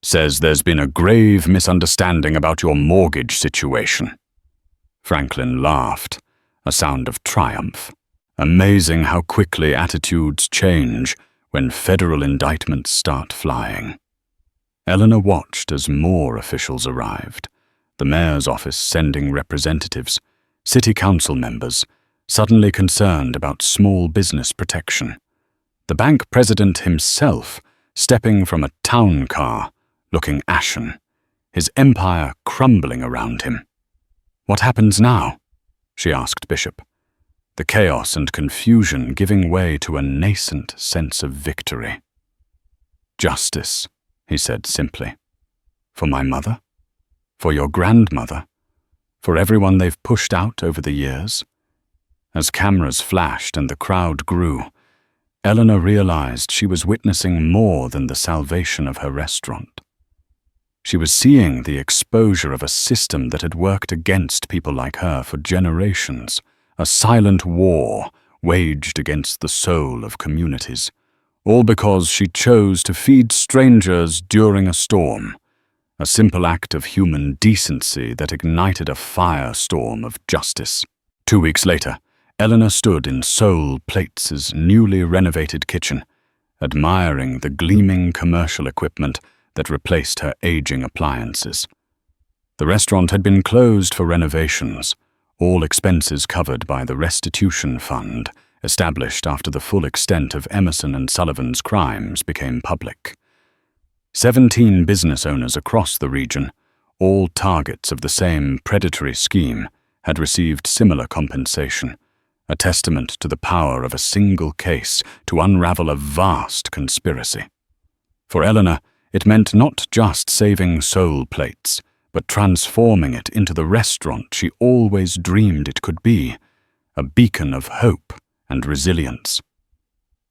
A: Says there's been a grave misunderstanding about your mortgage situation. Franklin laughed, a sound of triumph. Amazing how quickly attitudes change when federal indictments start flying. Eleanor watched as more officials arrived, the mayor's office sending representatives, city council members, suddenly concerned about small business protection. The bank president himself stepping from a town car, looking ashen, his empire crumbling around him. What happens now? She asked Bishop, the chaos and confusion giving way to a nascent sense of victory. Justice, he said simply. For my mother? For your grandmother? For everyone they've pushed out over the years? As cameras flashed and the crowd grew, Eleanor realized she was witnessing more than the salvation of her restaurant. She was seeing the exposure of a system that had worked against people like her for generations, a silent war waged against the soul of communities, all because she chose to feed strangers during a storm, a simple act of human decency that ignited a firestorm of justice. 2 weeks later, Eleanor stood in Sol Plates' newly renovated kitchen, admiring the gleaming commercial equipment that replaced her aging appliances. The restaurant had been closed for renovations, all expenses covered by the restitution fund established after the full extent of Emerson and Sullivan's crimes became public. 17 business owners across the region, all targets of the same predatory scheme, had received similar compensation, a testament to the power of a single case to unravel a vast conspiracy. For Eleanor, it meant not just saving Soul Plates, but transforming it into the restaurant she always dreamed it could be, a beacon of hope and resilience.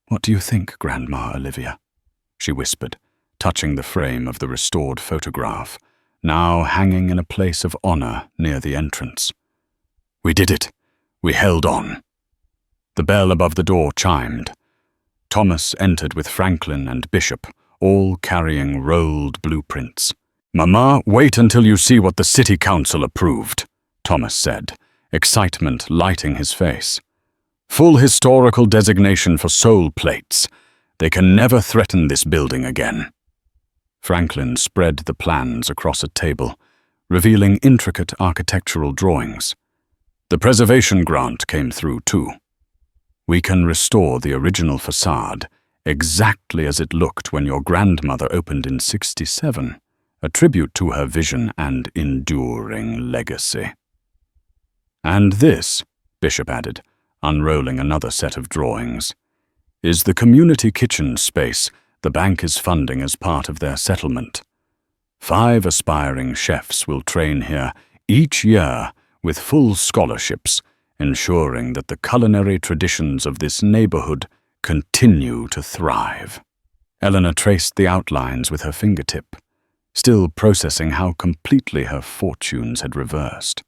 A: "What do you think, Grandma Olivia?" she whispered, touching the frame of the restored photograph, now hanging in a place of honor near the entrance. "We did it. We held on." The bell above the door chimed. Thomas entered with Franklin and Bishop, all carrying rolled blueprints. "Mama, wait until you see what the city council approved," Thomas said, excitement lighting his face. "Full historical designation for Soul Plates. They can never threaten this building again." Franklin spread the plans across a table, revealing intricate architectural drawings. The preservation grant came through too. "We can restore the original facade exactly as it looked when your grandmother opened in '67, a tribute to her vision and enduring legacy." "And this," Bishop added, unrolling another set of drawings, "is the community kitchen space the bank is funding as part of their settlement. 5 aspiring chefs will train here each year with full scholarships, ensuring that the culinary traditions of this neighborhood continue to thrive." Eleanor traced the outlines with her fingertip, still processing how completely her fortunes had reversed,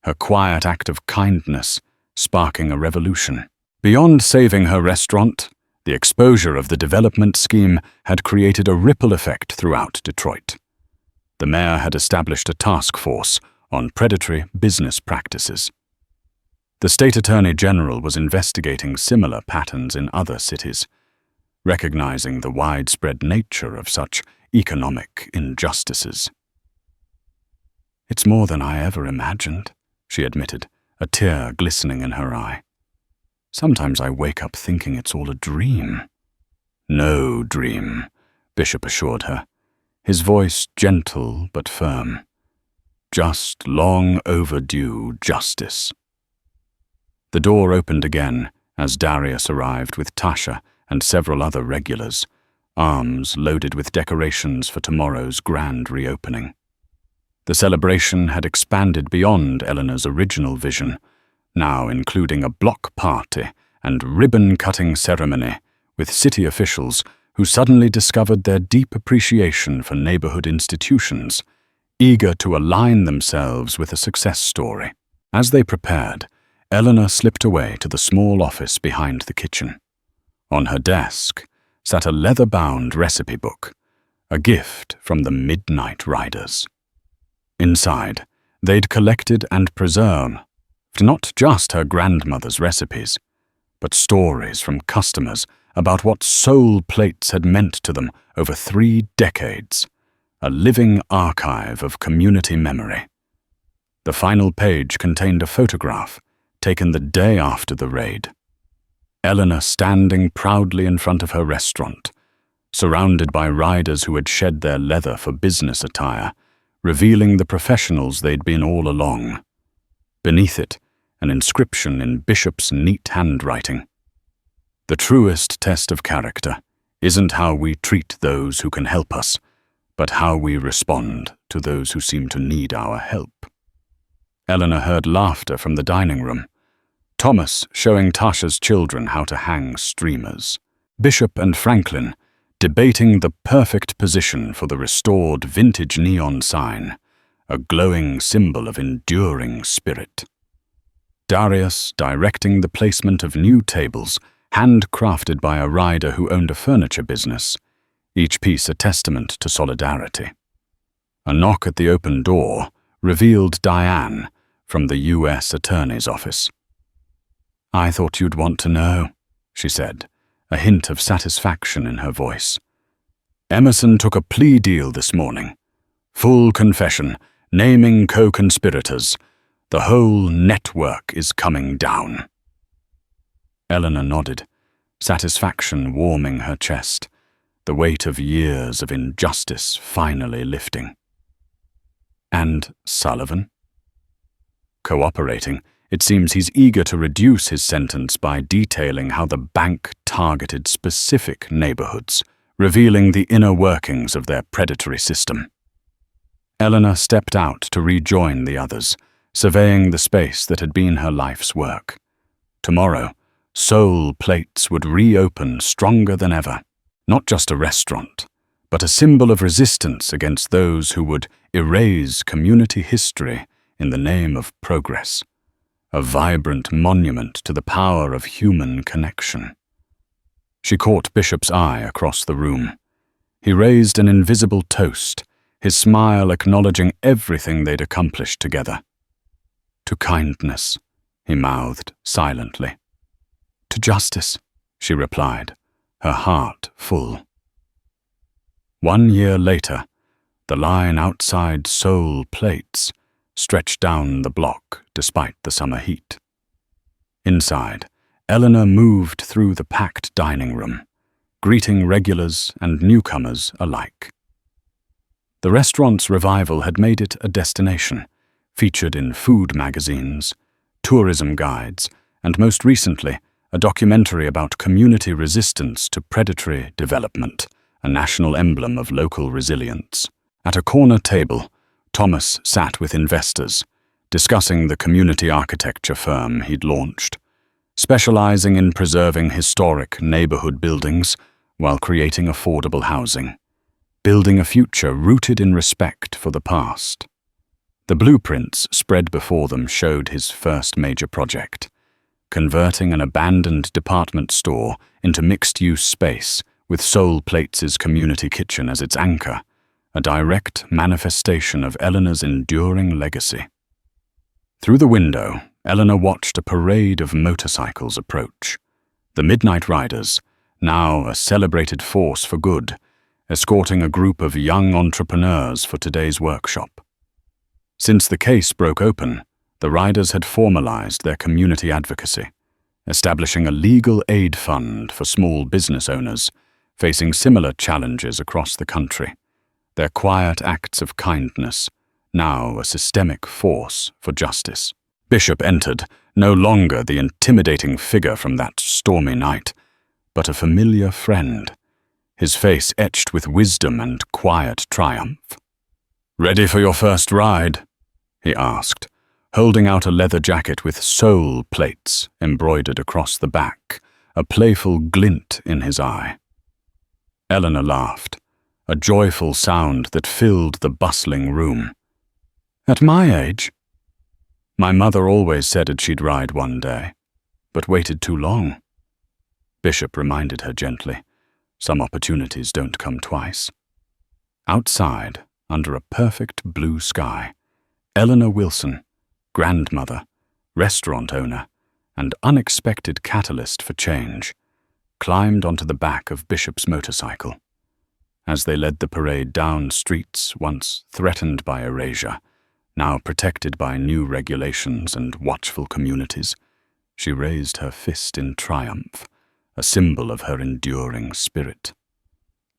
A: her quiet act of kindness sparking a revolution. Beyond saving her restaurant, the exposure of the development scheme had created a ripple effect throughout Detroit. The mayor had established a task force on predatory business practices. The state attorney general was investigating similar patterns in other cities, recognizing the widespread nature of such economic injustices. "It's more than I ever imagined," she admitted, a tear glistening in her eye. "Sometimes I wake up thinking it's all a dream." "No dream," Bishop assured her, his voice gentle but firm. "Just long overdue justice." The door opened again as Darius arrived with Tasha and several other regulars, arms loaded with decorations for tomorrow's grand reopening. The celebration had expanded beyond Eleanor's original vision, now including a block party and ribbon-cutting ceremony with city officials who suddenly discovered their deep appreciation for neighborhood institutions, eager to align themselves with a success story. As they prepared, Eleanor slipped away to the small office behind the kitchen. On her desk sat a leather-bound recipe book, a gift from the Midnight Riders. Inside, they'd collected and preserved not just her grandmother's recipes, but stories from customers about what Soul Plates had meant to them over 3 decades, a living archive of community memory. The final page contained a photograph taken the day after the raid. Eleanor standing proudly in front of her restaurant, surrounded by riders who had shed their leather for business attire, revealing the professionals they'd been all along. Beneath it, an inscription in Bishop's neat handwriting. "The truest test of character isn't how we treat those who can help us, but how we respond to those who seem to need our help." Eleanor heard laughter from the dining room, Thomas showing Tasha's children how to hang streamers, Bishop and Franklin debating the perfect position for the restored vintage neon sign, a glowing symbol of enduring spirit. Darius directing the placement of new tables, handcrafted by a rider who owned a furniture business, each piece a testament to solidarity. A knock at the open door revealed Diane from the U.S. Attorney's office. "I thought you'd want to know," she said, a hint of satisfaction in her voice. "Emerson took a plea deal this morning. Full confession, naming co-conspirators. The whole network is coming down." Eleanor nodded, satisfaction warming her chest, the weight of years of injustice finally lifting. "And Sullivan?" Cooperating, it seems he's eager to reduce his sentence by detailing how the bank targeted specific neighborhoods, revealing the inner workings of their predatory system. Eleanor stepped out to rejoin the others, surveying the space that had been her life's work. Tomorrow, Soul Plates would reopen stronger than ever, not just a restaurant, but a symbol of resistance against those who would erase community history in the name of progress, a vibrant monument to the power of human connection. She caught Bishop's eye across the room. He raised an invisible toast, his smile acknowledging everything they'd accomplished together. "To kindness," he mouthed silently. "To justice," she replied, her heart full. 1 year later, the line outside Soul Plates stretched down the block despite the summer heat. Inside, Eleanor moved through the packed dining room, greeting regulars and newcomers alike. The restaurant's revival had made it a destination, featured in food magazines, tourism guides, and most recently, a documentary about community resistance to predatory development, a national emblem of local resilience. At a corner table, Thomas sat with investors, discussing the community architecture firm he'd launched, specializing in preserving historic neighborhood buildings while creating affordable housing, building a future rooted in respect for the past. The blueprints spread before them showed his first major project, converting an abandoned department store into mixed-use space with Soul Plates' community kitchen as its anchor, a direct manifestation of Eleanor's enduring legacy. Through the window, Eleanor watched a parade of motorcycles approach. The Midnight Riders, now a celebrated force for good, escorting a group of young entrepreneurs for today's workshop. Since the case broke open, the Riders had formalized their community advocacy, establishing a legal aid fund for small business owners facing similar challenges across the country. Their quiet acts of kindness, now a systemic force for justice. Bishop entered, no longer the intimidating figure from that stormy night, but a familiar friend, his face etched with wisdom and quiet triumph. "Ready for your first ride?" he asked, holding out a leather jacket with Soul Plates embroidered across the back, a playful glint in his eye. Eleanor laughed, a joyful sound that filled the bustling room. "At my age?" "My mother always said she'd ride one day, but waited too long." Bishop reminded her gently, some opportunities don't come twice. Outside, under a perfect blue sky, Eleanor Wilson, grandmother, restaurant owner, and unexpected catalyst for change, climbed onto the back of Bishop's motorcycle. As they led the parade down streets once threatened by erasure, now protected by new regulations and watchful communities, she raised her fist in triumph, a symbol of her enduring spirit.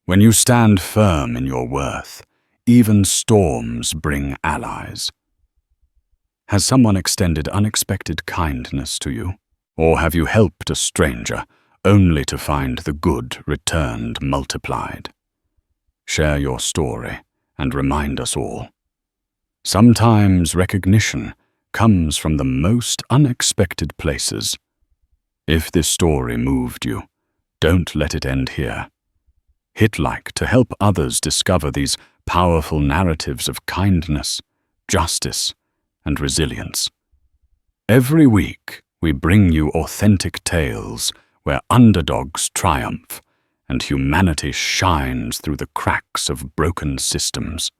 A: When you stand firm in your worth, even storms bring allies. Has someone extended unexpected kindness to you? Or have you helped a stranger only to find the good returned multiplied? Share your story and remind us all. Sometimes recognition comes from the most unexpected places. If this story moved you, don't let it end here. Hit like to help others discover these powerful narratives of kindness, justice, and resilience. Every week, we bring you authentic tales where underdogs triumph and humanity shines through the cracks of broken systems.